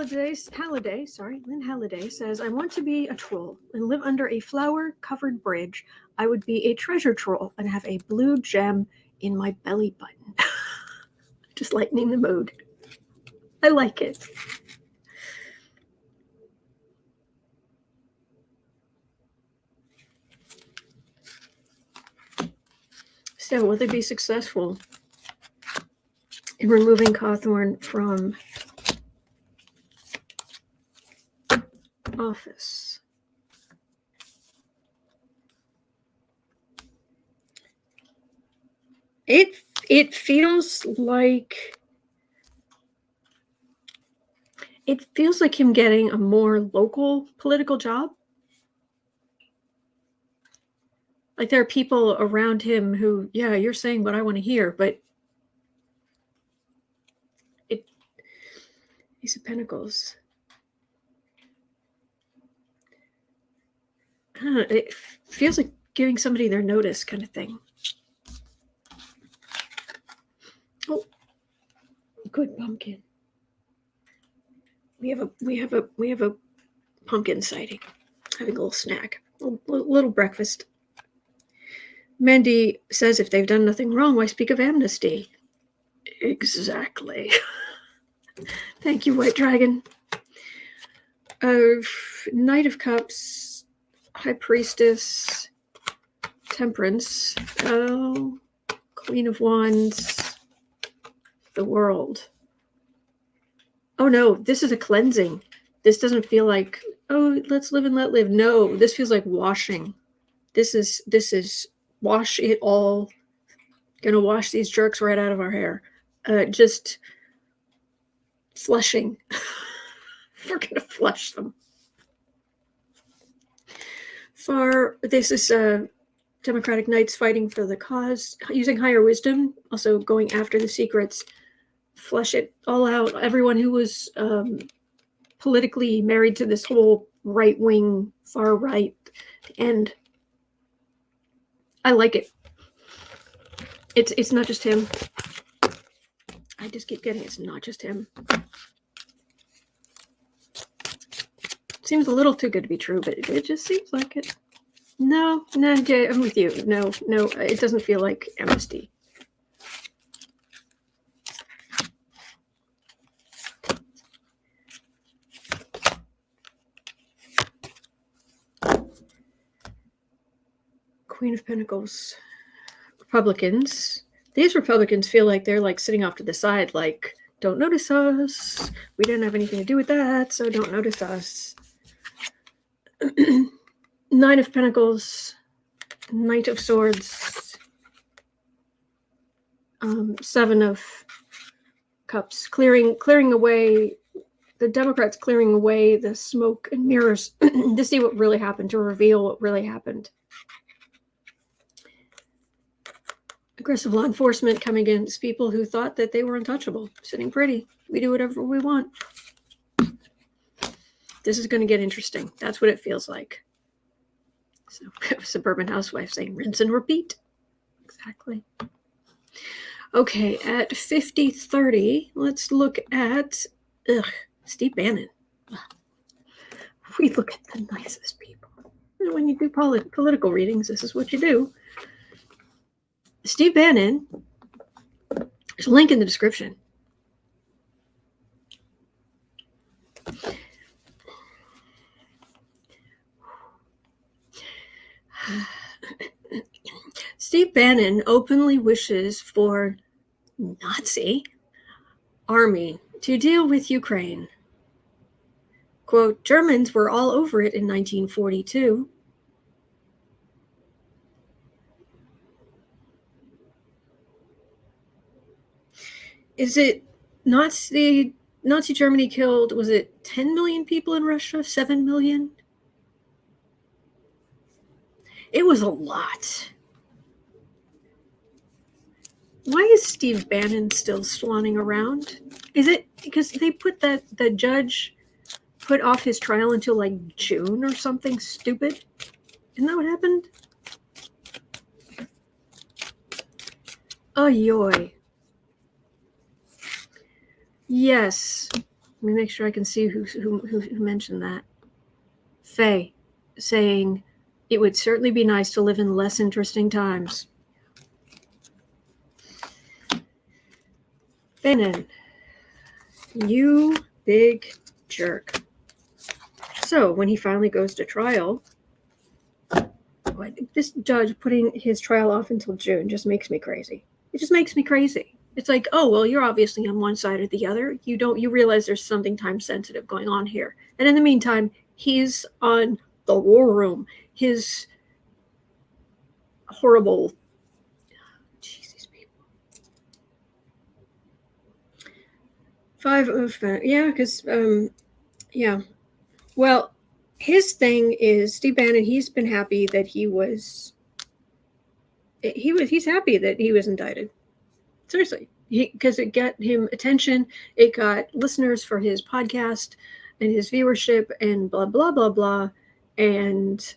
Lynn Halliday says, I want to be a troll and live under a flower-covered bridge. I would be a treasure troll and have a blue gem in my belly button. Just lightening the mood. I like it. So will they be successful in removing Cawthorn from office? It feels like him getting a more local political job. Like there are people around him who, yeah, you're saying what I want to hear, but Ace of Pentacles. I don't know, it feels like giving somebody their notice kind of thing. Oh, good pumpkin. We have a pumpkin sighting. Having a little snack, a little breakfast. Mandy says if they've done nothing wrong, why speak of amnesty? Exactly. Thank you, White Dragon. Knight of Cups, High Priestess, Temperance, Queen of Wands, the World. Oh no, this is a cleansing. This doesn't feel like, oh, let's live and let live. No, this feels like washing. This is wash it all. Gonna wash these jerks right out of our hair. Just flushing. We're gonna flush them. This is Democratic Knights fighting for the cause, using higher wisdom, also going after the secrets, flush it all out. Everyone who was politically married to this whole right-wing, far right end. I like it. It's not just him. I just keep getting it's not just him. Seems a little too good to be true, but it just seems like it. No, Jay, I'm with you. No, it doesn't feel like amnesty. Queen of Pentacles. Republicans. These Republicans feel like they're like sitting off to the side, like, don't notice us. We didn't have anything to do with that, so don't notice us. Nine of Pentacles, Knight of Swords, Seven of Cups, clearing away the Democrats clearing away the smoke and mirrors to see what really happened, to reveal what really happened. Aggressive law enforcement coming against people who thought that they were untouchable, sitting pretty. We do whatever we want. This is going to get interesting. That's what it feels like. So, suburban housewife saying, rinse and repeat. Exactly. Okay, at 50:30, let's look at Steve Bannon. We look at the nicest people. When you do political readings, this is what you do. Steve Bannon, there's a link in the description. Steve Bannon openly wishes for Nazi army to deal with Ukraine. Quote, Germans were all over it in 1942. Is it Nazi Germany killed, was it 10 million people in Russia? 7 million? It was a lot. Why is Steve Bannon still swanning around? Is it because they put the judge put off his trial until like June or something stupid? Isn't that what happened? Oh, yoy. Yes. Let me make sure I can see who mentioned that. Faye saying it would certainly be nice to live in less interesting times. Bannon, you big jerk. So when he finally goes to trial, this judge putting his trial off until June just makes me crazy. It just makes me crazy. It's like, oh, well, you're obviously on one side or the other. You realize there's something time sensitive going on here. And in the meantime, he's on the war room. His horrible, Jesus, people. 5 of, yeah, because, yeah. Well, his thing is, Steve Bannon, he's been happy that he's happy that he was indicted. Seriously, because it got him attention, it got listeners for his podcast and his viewership and blah, blah, blah, blah. And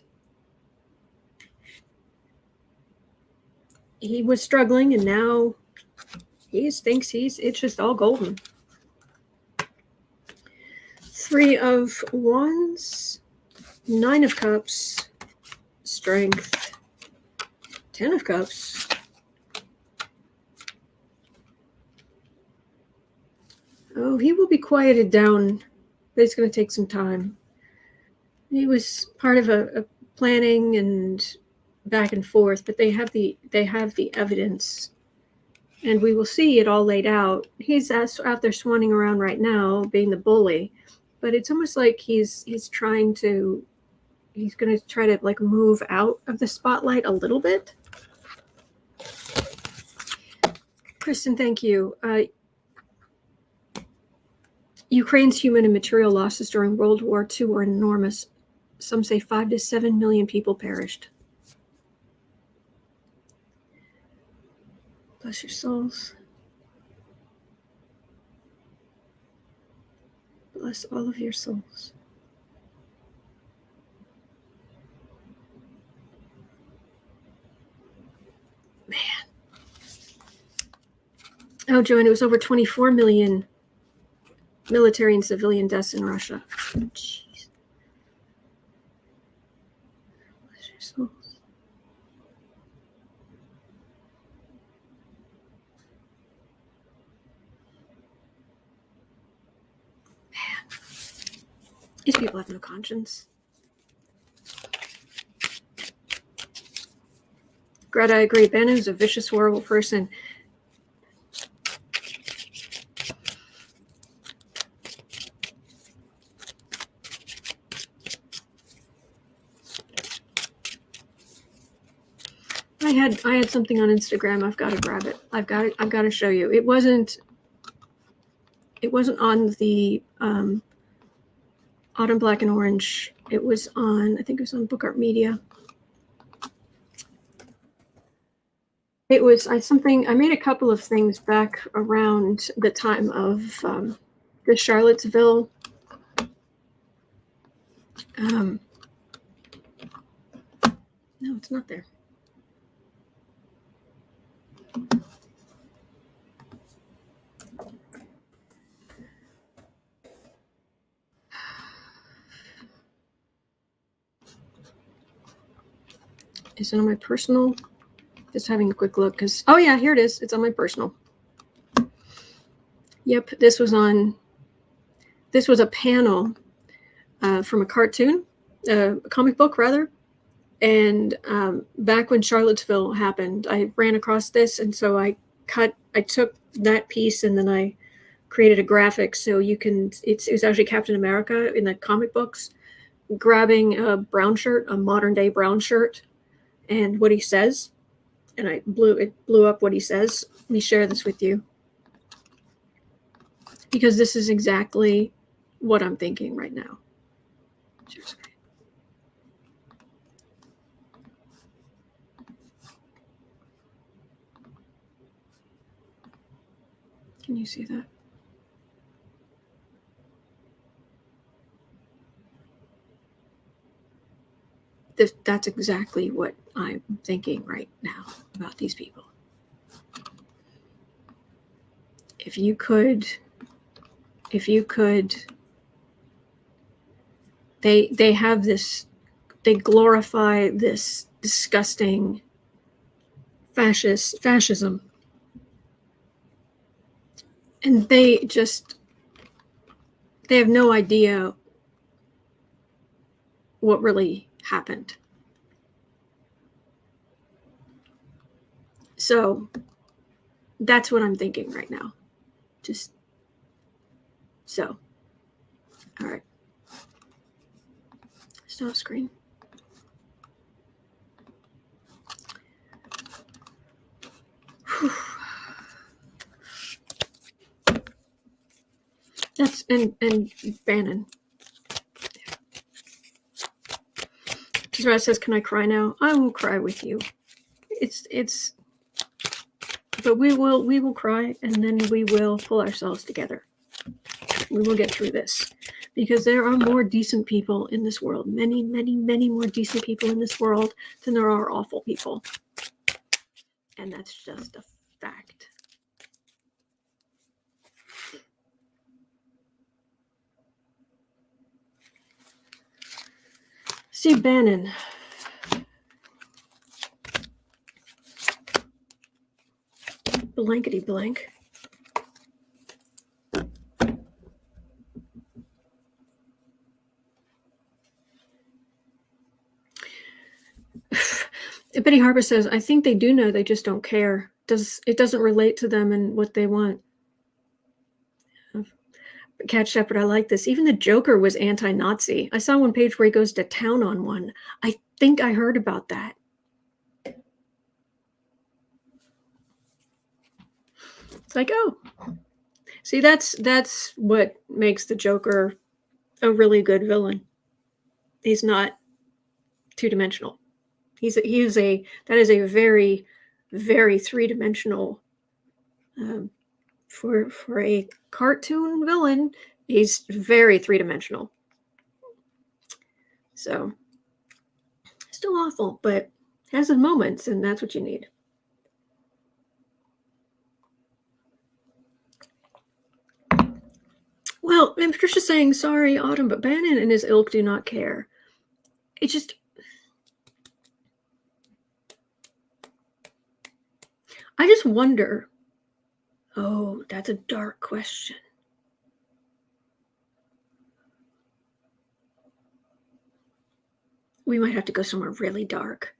he was struggling, and now he thinks it's just all golden. 3 of Wands, 9 of Cups, Strength, 10 of Cups. Oh, he will be quieted down, but it's going to take some time. He was part of a planning and back and forth, but they have the evidence, and we will see it all laid out. He's out there swanning around right now, being the bully, but it's almost like he's going to try to like move out of the spotlight a little bit. Kristen, thank you. Ukraine's human and material losses during World War II were enormous. Some say 5 to 7 million people perished. Bless your souls. Bless all of your souls. Man. Oh, Joanne, it was over 24 million military and civilian deaths in Russia. Jeez. Bless your souls. Man. These people have no conscience. Greta, I agree. Bannon's a vicious, horrible person. I had something on Instagram. I've got to grab it. I've got to show you. It wasn't on the Autumn, Black and Orange. It was on, I think it was on Book Art Media. It was I made a couple of things back around the time of the Charlottesville no, it's not there. Is it on my personal? Just having a quick look because, oh yeah, here it is. It's on my personal. Yep, this was a panel from a cartoon, a comic book rather. And back when Charlottesville happened, I ran across this, and so I took that piece and then I created a graphic so you can. It's actually Captain America in the comic books, grabbing a brown shirt, a modern day brown shirt, and what he says. And it blew up what he says. Let me share this with you because this is exactly what I'm thinking right now. Cheers. Can you see that? That's exactly what I'm thinking right now about these people. If you could, they have this, they glorify this disgusting fascism. And they have no idea what really happened. So that's what I'm thinking right now. Just so. All right. Stop screen. Whew. That's and Bannon. Zara says, "Can I cry now?" I will cry with you. It's. But we will cry, and then we will pull ourselves together. We will get through this, because there are more decent people in this world. Many, many, many more decent people in this world than there are awful people, and that's just a fact. Steve Bannon. Blankety blank. Betty Harper says, "I think they do know, they just don't care. It doesn't relate to them and what they want." Cat Shepherd, I like this. Even the Joker was anti-Nazi. I saw one page where he goes to town on one. I think I heard about that. It's like, oh, see, that's what makes the Joker a really good villain. He's not two-dimensional. That is a very, very three-dimensional. For a cartoon villain, he's very three-dimensional. So, still awful, but has his moments, and that's what you need. Well, and Patricia's saying, "Sorry, Autumn, but Bannon and his ilk do not care." It just... I just wonder... Oh, that's a dark question. We might have to go somewhere really dark.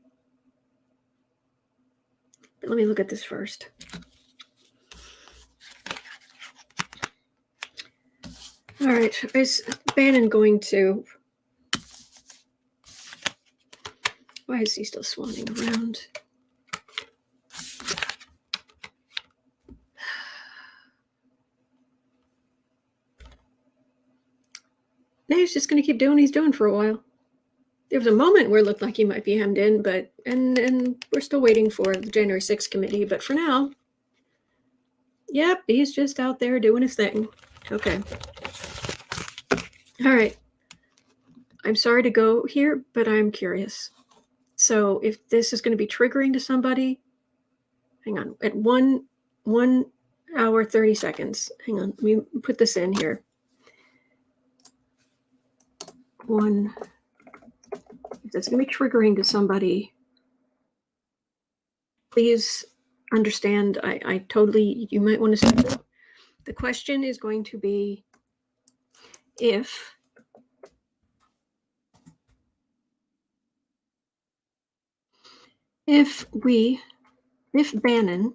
But let me look at this first. All right, is Bannon going to... Why is he still swanning around? now he's just going to keep doing what he's doing for a while. There was a moment where it looked like he might be hemmed in, but and we're still waiting for the January 6th committee. But for now, yep, he's just out there doing his thing. Okay. All right. I'm sorry to go here, but I'm curious. So if this is going to be triggering to somebody, hang on. At 1 hour 30 seconds. Hang on. Let me put this in here. If that's going to be triggering to somebody, please understand. I totally, you might want to say, the question is going to be if Bannon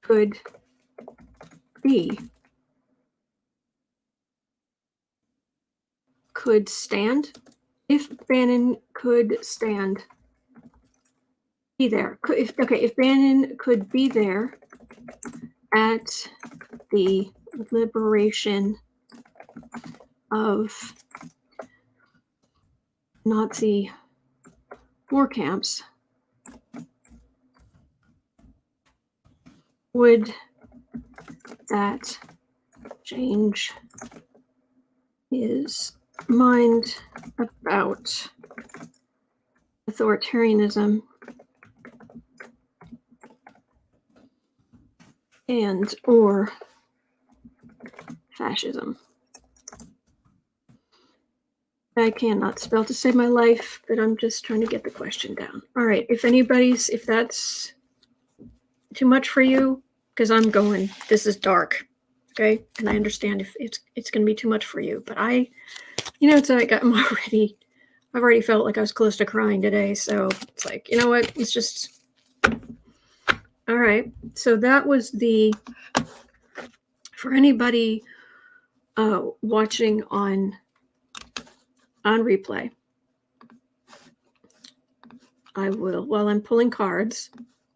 could stand, if Bannon could stand, be there. If Bannon could be there at the liberation of Nazi war camps, would that change his mind about authoritarianism and or fascism? I cannot spell to save my life, but I'm just trying to get the question down. All right, if that's too much for you, because I'm going, this is dark, okay? And I understand if it's going to be too much for you, but it's like I've already felt like I was close to crying today, so it's like, you know what? It's just, all right. So that was for anybody watching on replay, I will, while I'm pulling cards,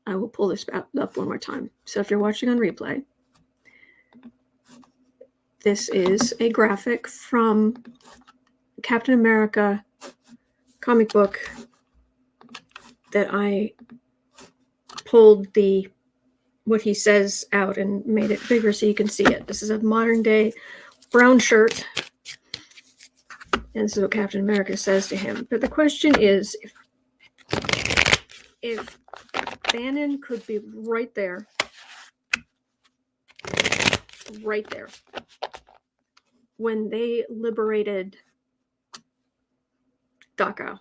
I will pull this up one more time. So if you're watching on replay, this is a graphic from Captain America comic book that I pulled what he says out and made it bigger so you can see it. This is a modern day brown shirt. And this is what Captain America says to him. But the question is, if Bannon could be right there, when they liberated Dachau,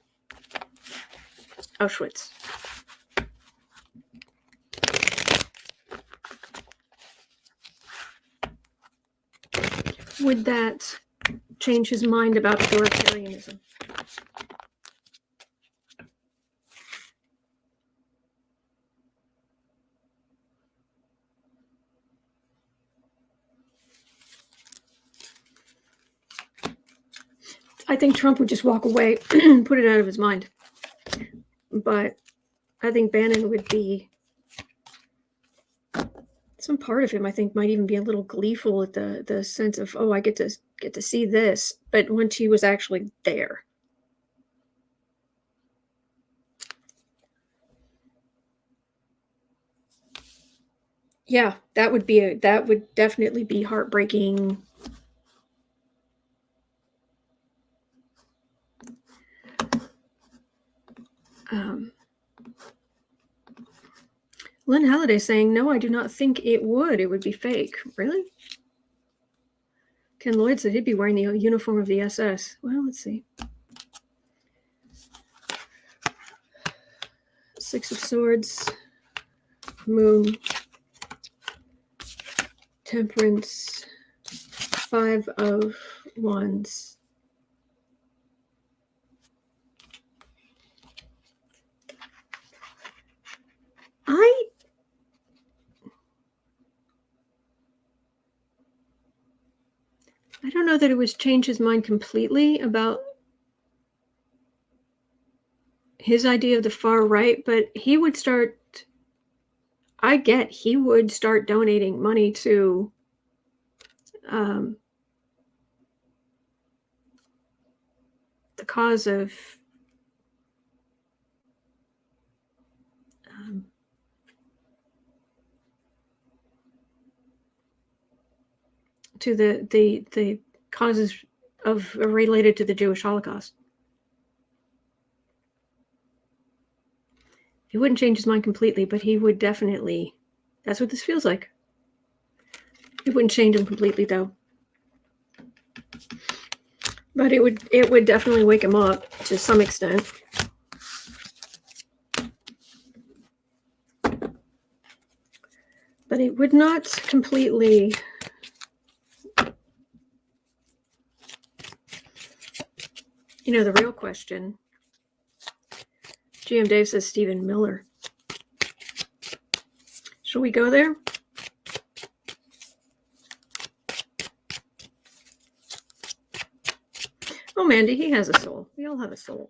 Auschwitz, would that change his mind about authoritarianism? I think Trump would just walk away and put it out of his mind. But I think Bannon would be, some part of him, I think, might even be a little gleeful at the sense of, oh, I get to see this. But once he was actually there, yeah, that would definitely be heartbreaking. Lynn Halliday saying, no, I do not think it would. It would be fake. Really? Ken Lloyd said he'd be wearing the uniform of the SS. Well, let's see. Six of Swords, Moon, Temperance, Five of Wands. I don't know that it was change his mind completely about his idea of the far right, but he would start I get he would start donating money to the cause of to the causes of related to the Jewish Holocaust. He wouldn't change his mind completely, but he would definitely. That's what this feels like. It wouldn't change him completely, though. But it would definitely wake him up to some extent. But it would not completely. You know, the real question. GM Dave says Stephen Miller. Shall we go there? Oh, Mandy, he has a soul. We all have a soul.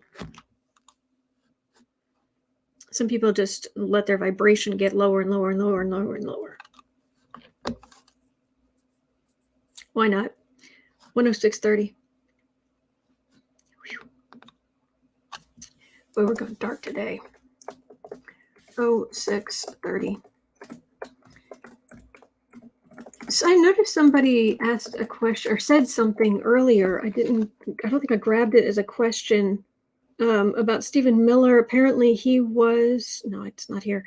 Some people just let their vibration get lower and lower and lower and lower and lower. Why not? 106.30. Boy, we're going dark today. 06:30. So I noticed somebody asked a question or said something earlier. I don't think I grabbed it as a question about Stephen Miller. Apparently no, it's not here.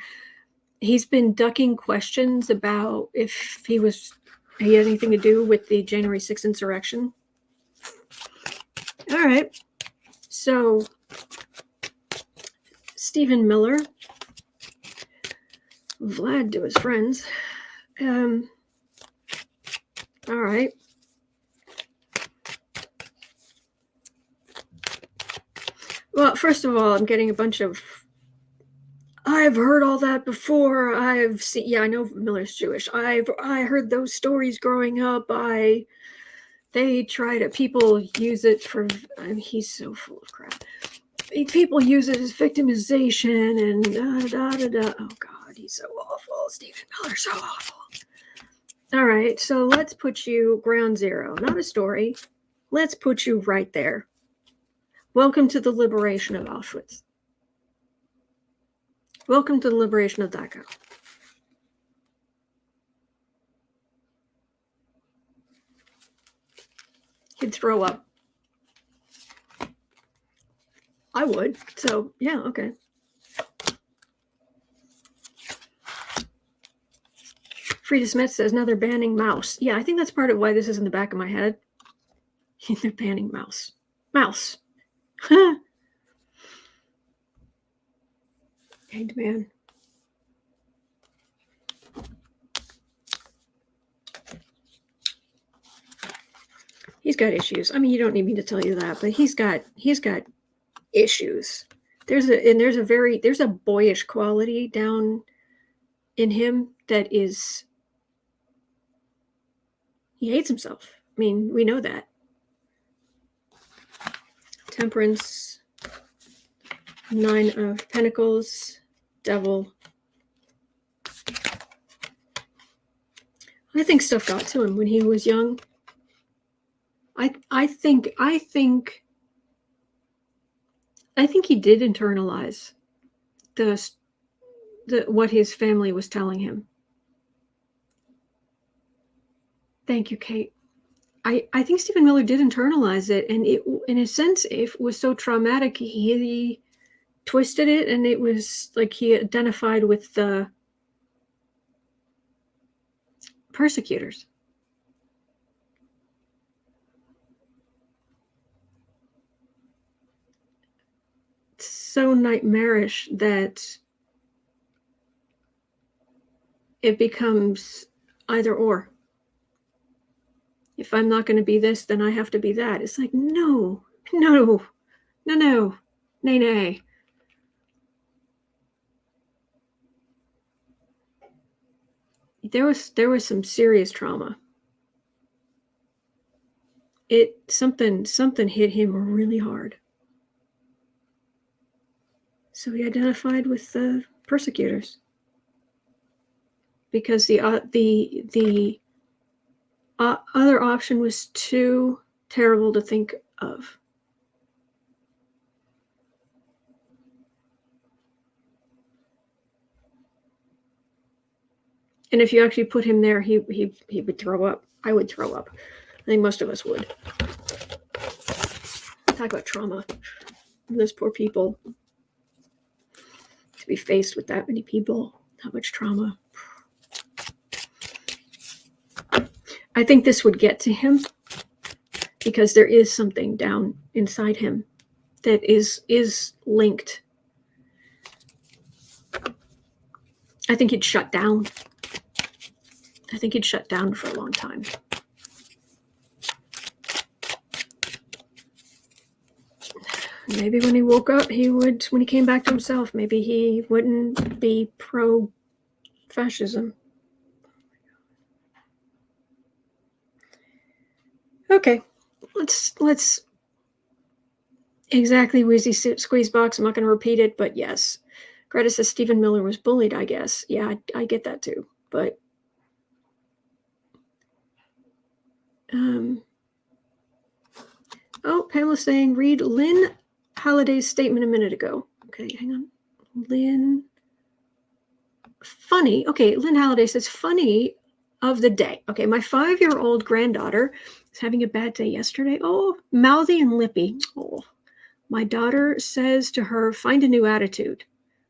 He's been ducking questions about if he had anything to do with the January 6th insurrection. All right. So Stephen Miller, Vlad to his friends. All right. Well, first of all, I'm getting a bunch of, I've heard all that before. I've seen, yeah, I know Miller's Jewish. I heard those stories growing up. People use it for, he's so full of crap. People use it as victimization and Oh God, he's so awful. Stephen Miller's so awful. All right, so let's put you ground zero, not a story. Let's put you right there. Welcome to the liberation of Auschwitz. Welcome to the liberation of Dachau. He'd throw up. I would. So, yeah, okay. Frida Smith says, now they're banning mouse. Yeah, I think that's part of why this is in the back of my head. They're banning mouse. Mouse. Hanged man. He's got issues. I mean, you don't need me to tell you that, but he's got issues. There's a boyish quality down in him that is, he hates himself. I mean, we know that. Temperance, 9 of Pentacles, Devil. I think stuff got to him when he was young. I think he did internalize what his family was telling him. Thank you, Kate. I think Stephen Miller did internalize it, and it, in a sense, it was so traumatic. He twisted it, and it was like he identified with the persecutors. It's so nightmarish that it becomes either or. If I'm not going to be this, then I have to be that. It's like, no. Nay. There was some serious trauma. Something hit him really hard. So he identified with the persecutors. because the other option was too terrible to think of. And if you actually put him there, he would throw up. I would throw up. I think most of us would. Talk about trauma. Those poor people. To be faced with that many people. How much trauma. I think this would get to him because there is something down inside him that is linked. I think he'd shut down. I think he'd shut down for a long time. Maybe when he woke up, when he came back to himself, maybe he wouldn't be pro-fascism. Okay, let's exactly Wheezy Squeeze Box. I'm not going to repeat it, but yes. Greta says Stephen Miller was bullied, I guess. Yeah, I get that too. But Pamela's saying, read Lynn Halliday's statement a minute ago. Okay, hang on. Lynn. Funny. Okay, Lynn Halliday says, funny of the day. Okay, my 5-year-old granddaughter was having a bad day yesterday. Oh, mouthy and lippy. Oh, my daughter says to her, find a new attitude.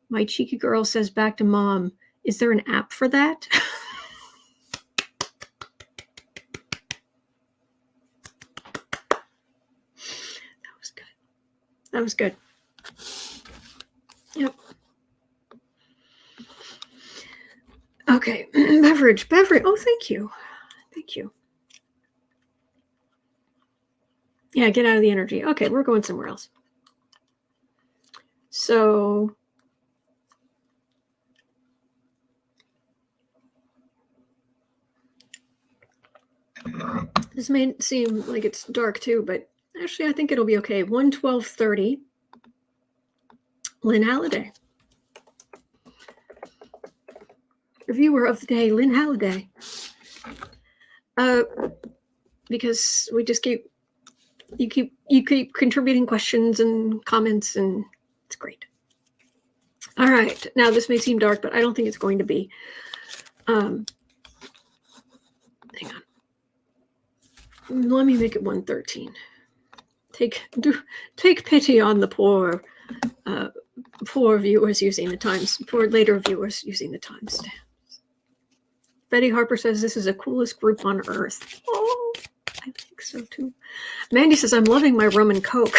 My cheeky girl says back to mom, is there an app for that? That was good. Yep. Okay, beverage. Oh, thank you. Thank you. Yeah, get out of the energy. Okay, we're going somewhere else. So this may seem like it's dark too, but actually I think it'll be okay. 1:12:30. Lynn Halliday. Reviewer of the day, Lynn Halliday. Because we just keep contributing questions and comments, and it's great. All right, now this may seem dark, but I don't think it's going to be. Hang on. Let me make it 1:13. Take pity on the poor viewers using the times, poor later viewers using the timestamps. Betty Harper says this is the coolest group on earth. Oh, I think so too. Mandy says I'm loving my rum and Coke.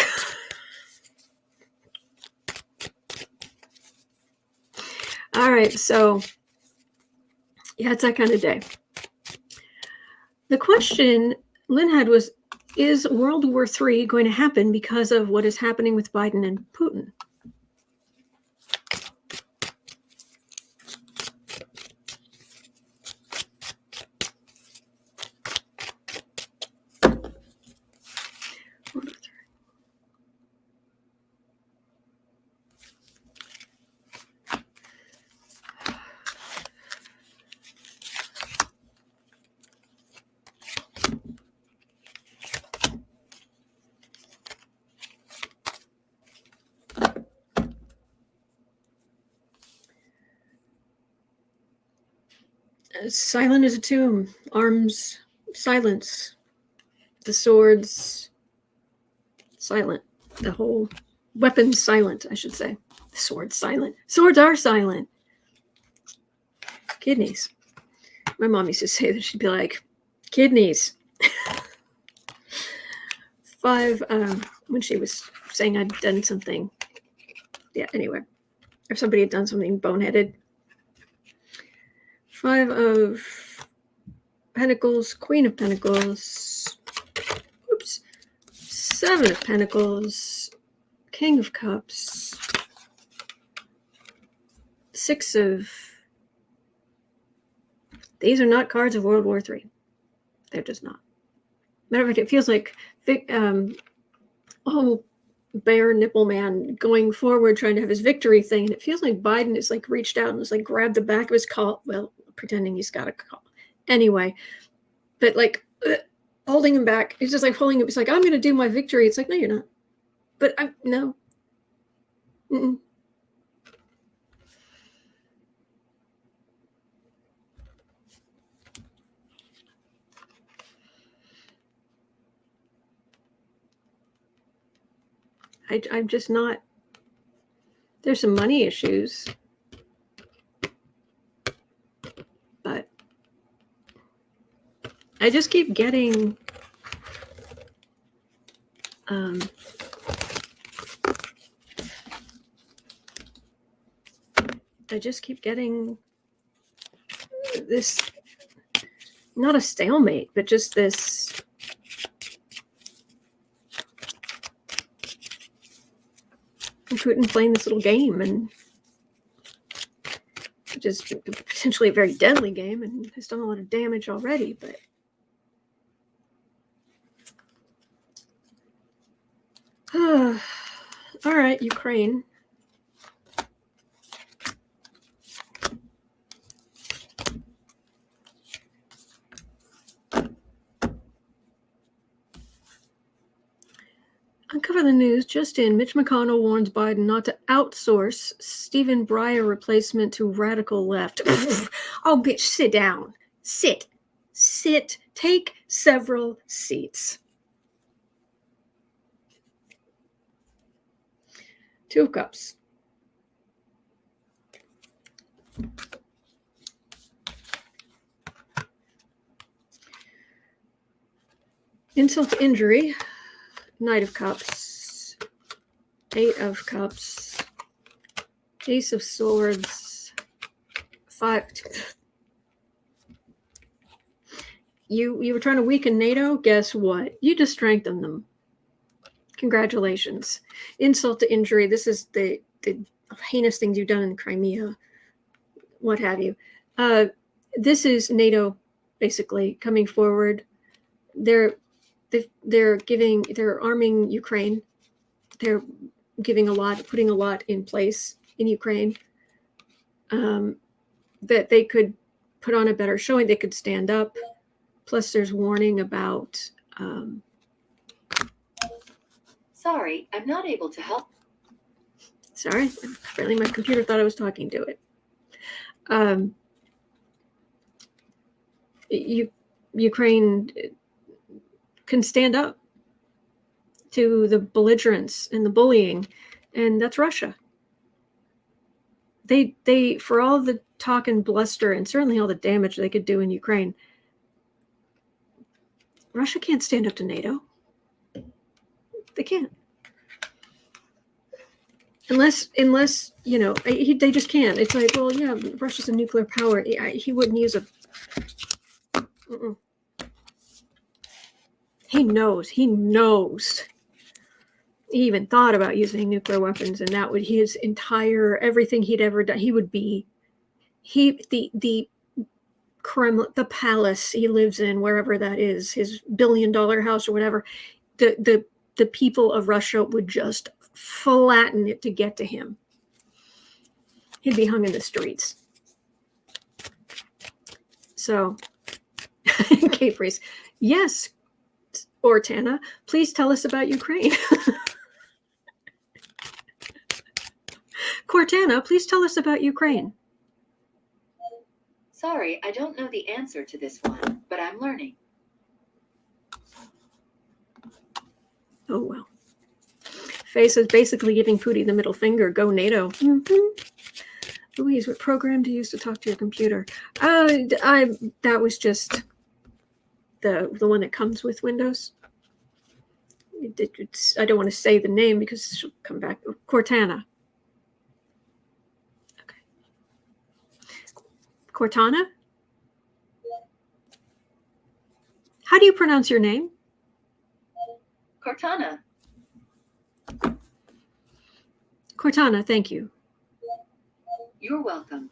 All right, so yeah, it's that kind of day. The question Lynn had was, is World War III going to happen because of what is happening with Biden and Putin? Silent as a tomb, arms, silence, the swords, silent, the whole weapons silent, I should say. The swords silent. Swords are silent. Kidneys. My mom used to say that. She'd be like, kidneys. 5, when she was saying I'd done something. Yeah, anyway. If somebody had done something boneheaded. 5 of Pentacles, Queen of Pentacles, oops, 7 of Pentacles, King of Cups, 6 of, these are not cards of World War III. They're just not. Matter of fact, it feels like, bear nipple man going forward trying to have his victory thing, and it feels like Biden is like reached out and was like grabbed the back of his collar. Well, pretending he's got a call. Anyway, but like holding him back, it's just like holding him. It's like, I'm going to do my victory. It's like, no, you're not. But no. Mm-mm. I'm just not. There's some money issues, but I just keep getting this, not a stalemate, but just this Putin playing this little game, and just potentially a very deadly game, and has done a lot of damage already, but all right, Ukraine. Uncover the news just in. Mitch McConnell warns Biden not to outsource Stephen Breyer replacement to radical left. Oh, bitch, sit down. Sit. Take several seats. Two of Cups. Insult to injury. Knight of Cups, Eight of Cups, Ace of Swords, 5. You were trying to weaken NATO? Guess what? You just strengthened them. Congratulations. Insult to injury. This is the heinous things you've done in Crimea, what have you. This is NATO basically coming forward. They're arming Ukraine. They're giving a lot, putting a lot in place in Ukraine that they could put on a better showing. They could stand up. Plus, there's warning about. Sorry, I'm not able to help. Sorry, apparently my computer thought I was talking to it. Ukraine can stand up to the belligerence and the bullying, and that's Russia. They for all the talk and bluster and certainly all the damage they could do in Ukraine, Russia can't stand up to NATO. They can't. Unless they just can't. It's like, well, yeah, Russia's a nuclear power. He wouldn't use a. Mm-mm. He knows. He even thought about using nuclear weapons, and that would his entire everything he'd ever done. He would be the Kremlin, the palace he lives in, wherever that is, his $1 billion house or whatever. The people of Russia would just flatten it to get to him. He'd be hung in the streets. So, Kate Freeze, yes, Ortana, please tell us about Ukraine. Cortana, please tell us about Ukraine. Sorry, I don't know the answer to this one, but I'm learning. Oh, well. Face is basically giving Putin the middle finger. Go NATO. Mm-hmm. Louise, what program do you use to talk to your computer? That was just the one that comes with Windows. I don't want to say the name because she'll come back. Cortana. Okay. Cortana? How do you pronounce your name? Cortana. Cortana, thank you. You're welcome.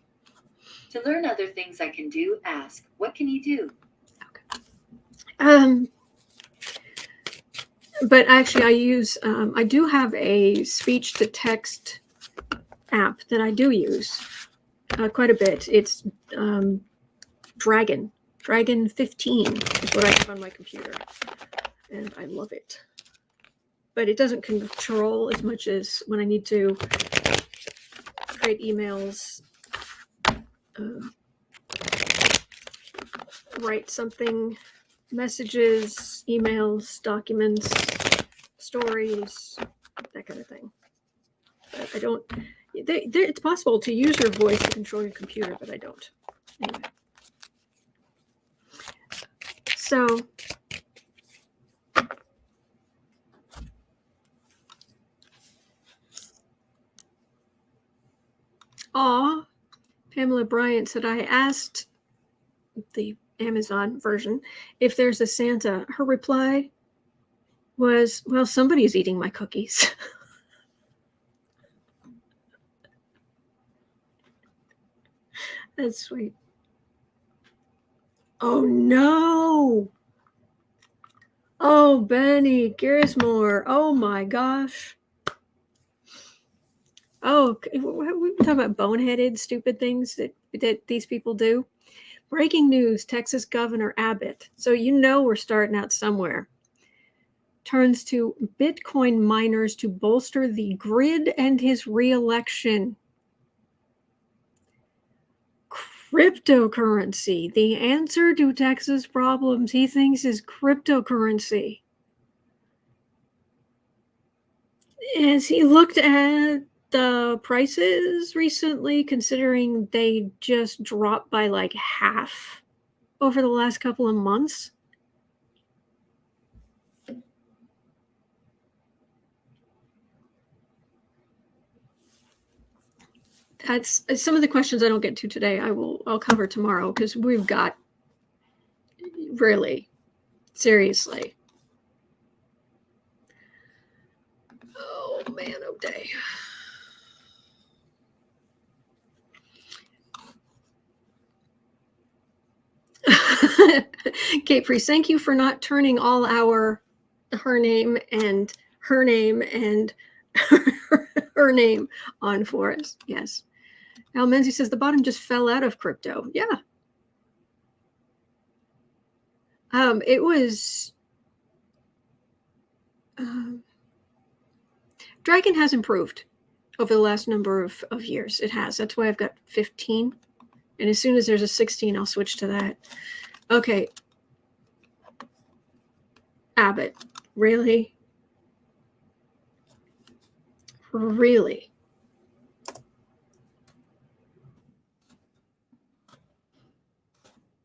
To learn other things I can do, ask, what can you do? Okay. But actually I do have a speech to text app that I do use quite a bit. It's Dragon 15 is what I have on my computer, and I love it. But it doesn't control as much as when I need to create emails, write something, messages, emails, documents, stories, that kind of thing. But I don't. It's possible to use your voice to control your computer, but I don't. Anyway. So, Pamela Bryant said, I asked the Amazon version if there's a Santa. Her reply was, well, somebody's eating my cookies. That's sweet. Oh, no. Oh, Benny Gearsmore. Oh, my gosh. Oh, we've been talking about boneheaded, stupid things that these people do. Breaking news, Texas Governor Abbott. So you know we're starting out somewhere. Turns to Bitcoin miners to bolster the grid and his reelection. Cryptocurrency. The answer to Texas problems, he thinks, is cryptocurrency. As he looked at the prices recently, considering they just dropped by like half over the last couple of months. That's some of the questions I don't get to today. I'll cover tomorrow, because we've got really, seriously. Oh man, oh day. Kate Priest, thank you for not turning all her name and her name and her name on for us. Yes. Al Menzi says the bottom just fell out of crypto. Yeah. It was Dragon has improved over the last number of years. It has. That's why I've got 15. And as soon as there's a 16, I'll switch to that. Okay. Abbott. Really? Really?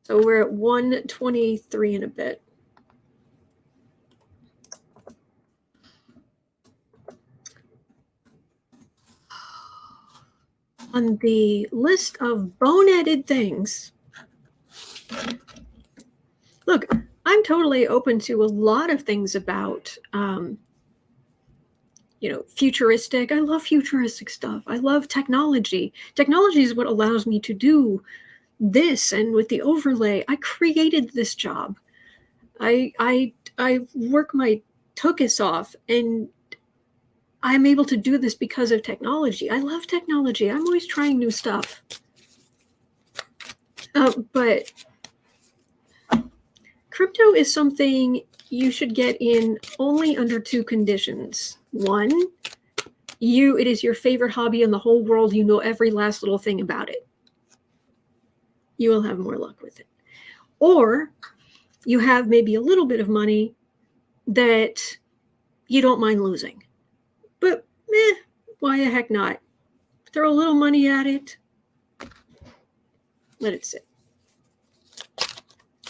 So we're at 123 and a bit. On the list of boneheaded things, look, I'm totally open to a lot of things about, futuristic. I love futuristic stuff. I love technology. Technology is what allows me to do this, and with the overlay, I created this job. I work my tuchus off, and I'm able to do this because of technology. I love technology. I'm always trying new stuff. But crypto is something you should get in only under two conditions. One, it is your favorite hobby in the whole world. You know every last little thing about it. You will have more luck with it. Or you have maybe a little bit of money that you don't mind losing. But why the heck not? Throw a little money at it. Let it sit.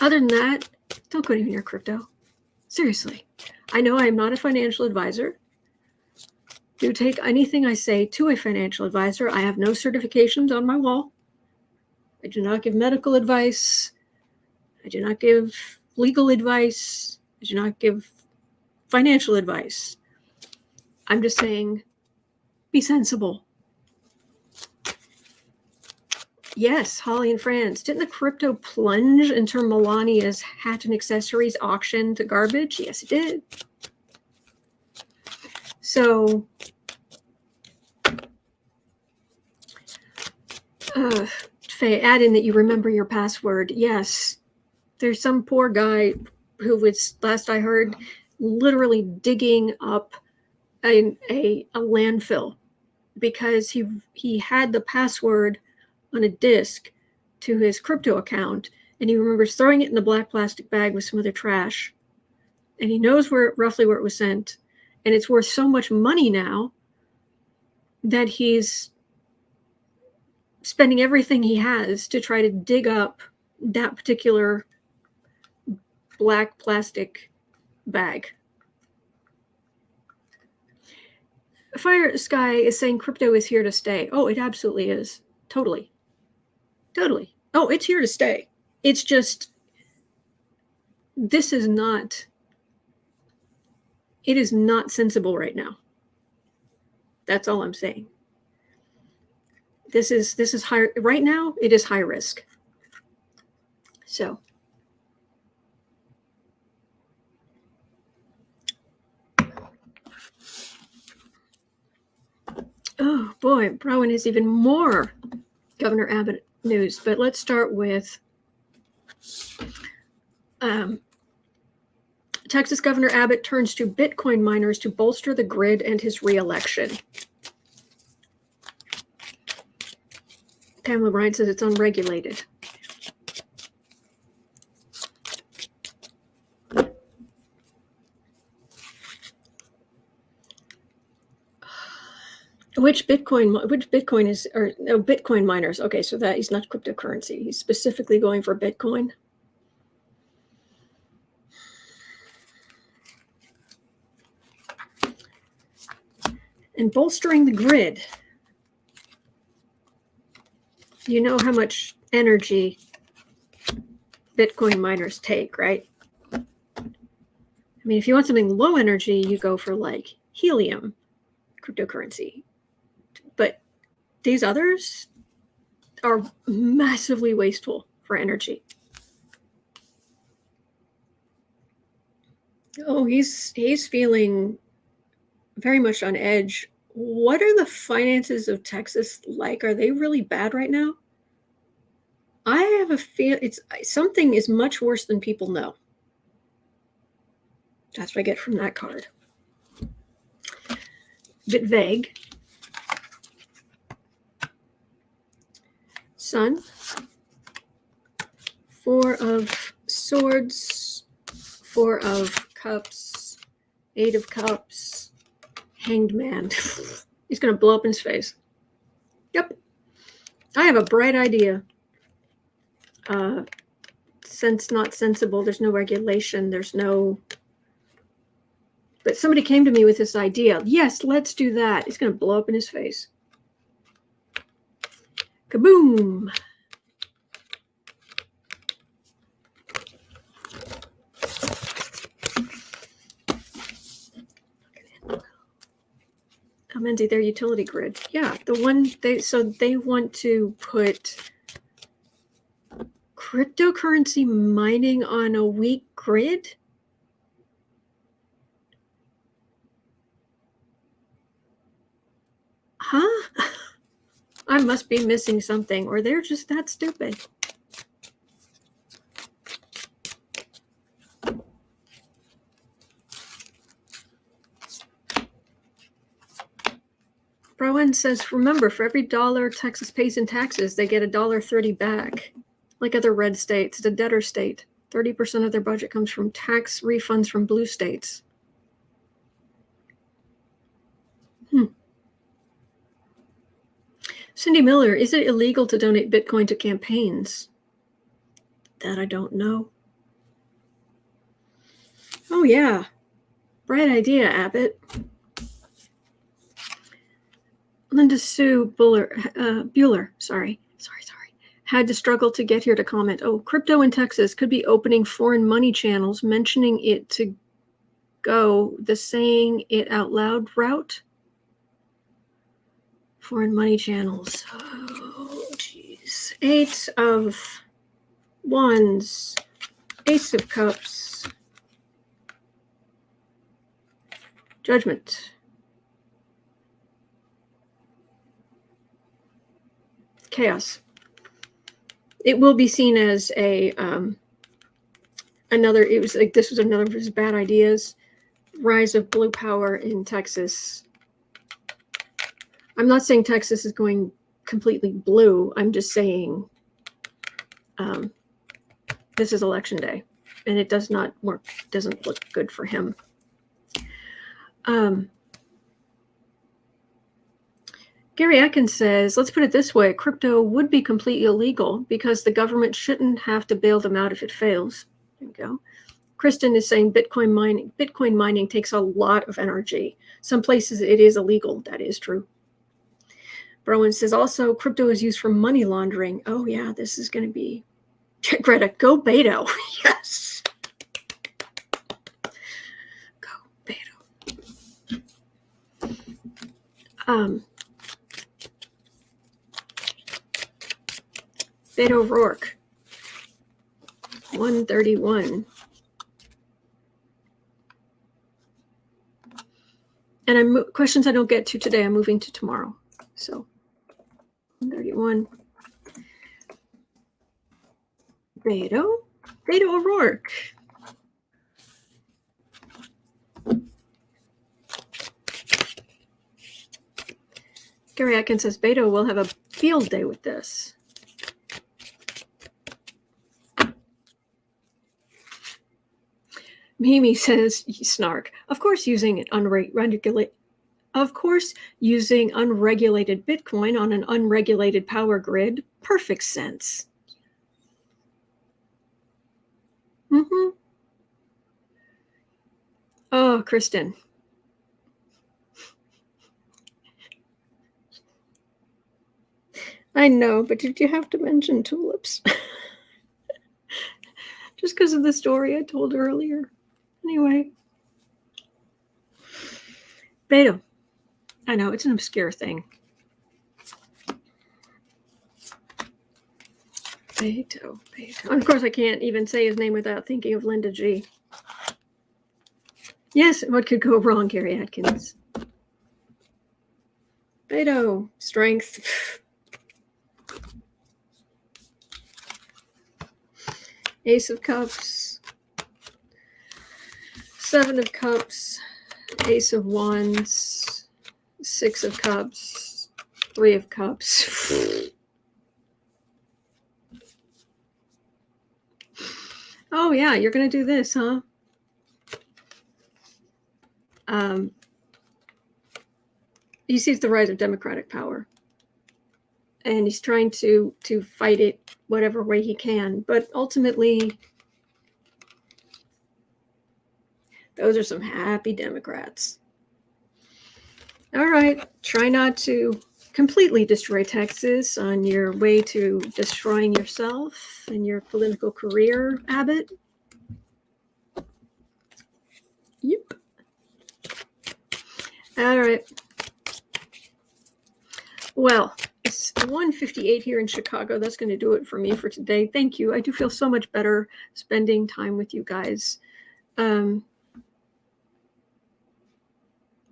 Other than that, don't go near crypto. Seriously. I know I am not a financial advisor. Do take anything I say to a financial advisor. I have no certifications on my wall. I do not give medical advice. I do not give legal advice. I do not give financial advice. I'm just saying, be sensible. Yes, Holly and Franz. Didn't the crypto plunge into Melania's hat and accessories auction to garbage? Yes, it did. So, Faye, add in that you remember your password. Yes, there's some poor guy who was, last I heard, literally digging up a landfill because he had the password on a disk to his crypto account, and he remembers throwing it in the black plastic bag with some other trash, and he knows roughly where it was sent, and it's worth so much money now that he's spending everything he has to try to dig up that particular black plastic bag. Fire Sky is saying crypto is here to stay. Oh, it absolutely is. Totally. Oh, it's here to stay. It's just, it is not sensible right now. That's all I'm saying. This is high right now. It is high risk. So. Oh boy, Browen has even more Governor Abbott news, but let's start with Texas Governor Abbott turns to Bitcoin miners to bolster the grid and his reelection. Pamela Bryant says it's unregulated. Which Bitcoin is, or no, Bitcoin miners. Okay, so that he's not cryptocurrency. He's specifically going for Bitcoin. And bolstering the grid. You know how much energy Bitcoin miners take, right? I mean, if you want something low energy, you go for like helium cryptocurrency. But these others are massively wasteful for energy. Oh, he's feeling very much on edge. What are the finances of Texas like? Are they really bad right now? I have a feel something is much worse than people know. That's what I get from that card. A bit vague. Sun. 4 of Swords. 4 of Cups. 8 of Cups. Hanged Man. He's going to blow up in his face. Yep. I have a bright idea. Sense not sensible. There's no regulation. There's no... But somebody came to me with this idea. Yes, let's do that. He's going to blow up in his face. Kaboom! Menzie, their utility grid. Yeah, the one they want to put cryptocurrency mining on a weak grid. Huh? I must be missing something, or they're just that stupid. Browen says, remember, for every dollar Texas pays in taxes, they get $1.30 back. Like other red states, it's a debtor state. 30% of their budget comes from tax refunds from blue states. Cindy Miller, is it illegal to donate Bitcoin to campaigns? That I don't know. Oh, yeah. Bright idea, Abbott. Linda Sue Bueller, sorry, had to struggle to get here to comment. Oh, crypto in Texas could be opening foreign money channels, mentioning it to go the saying it out loud route. Foreign money channels. Oh, jeez. 8 of Wands, Ace of Cups, Judgment. Chaos. it will be seen as a another. It was like this was another of his bad ideas. Rise of blue power in Texas. I'm not saying Texas is going completely blue. I'm just saying this is election day, and it does not work. Doesn't look good for him. Gary Atkins says, let's put it this way, crypto would be completely illegal because the government shouldn't have to bail them out if it fails. There you go. Kristen is saying Bitcoin mining takes a lot of energy. Some places it is illegal. That is true. Browan says also crypto is used for money laundering. Oh yeah, this is going to be Greta, go Beto. Yes. Go Beto. Beto O'Rourke, 131. And questions I don't get to today, I'm moving to tomorrow. So, 131. Beto O'Rourke. Gary Atkins says Beto will have a field day with this. Mimi says, snark. Of course, using unregulated Bitcoin on an unregulated power grid, perfect sense. Mm-hmm. Oh, Kristen. I know, but did you have to mention tulips? Just because of the story I told earlier. Anyway. Beto. I know, it's an obscure thing. Beto. Of course, I can't even say his name without thinking of Linda G. Yes, what could go wrong, Gary Atkins? Beto. Strength. Ace of Cups. 7 of Cups. Ace of Wands. 6 of Cups. 3 of Cups. Oh, yeah, you're going to do this, huh? He sees the rise of democratic power. And he's trying to fight it whatever way he can. But ultimately, those are some happy Democrats. All right, try not to completely destroy Texas on your way to destroying yourself and your political career, Abbott. Yep. All right. Well, it's 1:58 here in Chicago. That's going to do it for me for today. Thank you. I do feel so much better spending time with you guys.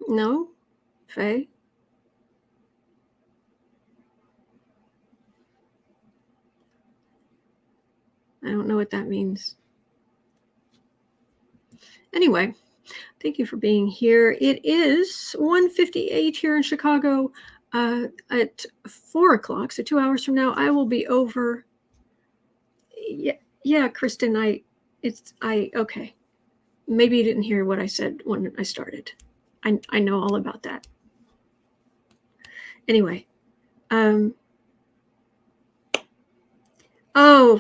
No? Faye? I don't know what that means. Anyway, thank you for being here. It is 1:58 here in Chicago. At 4 o'clock, so 2 hours from now, I will be over. Yeah, Kristen, okay. Maybe you didn't hear what I said when I started. I know all about that. Anyway, oh,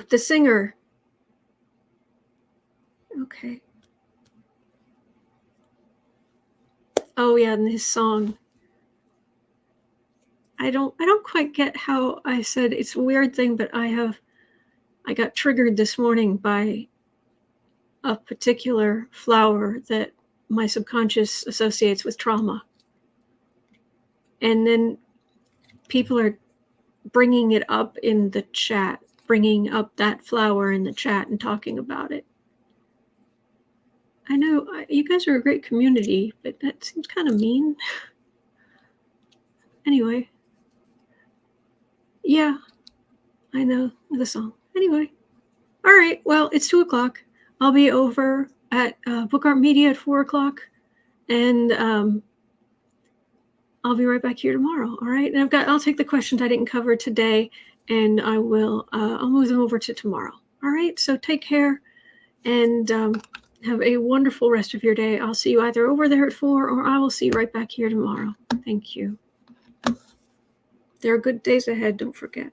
the singer. Okay. Oh yeah, and his song. I don't quite get how I said it's a weird thing, but I got triggered this morning by a particular flower that my subconscious associates with trauma. And then people are bringing it up in the chat, bringing up that flower in the chat and talking about it. I know you guys are a great community, but that seems kind of mean. Anyway. Yeah, I know the song. Anyway, all right. Well, it's 2:00. I'll be over at Book Art Media at 4:00, and I'll be right back here tomorrow. All right. And I'll take the questions I didn't cover today, and I'll move them over to tomorrow. All right. So take care, and have a wonderful rest of your day. I'll see you either over there at 4, or I will see you right back here tomorrow. Thank you. There are good days ahead. Don't forget.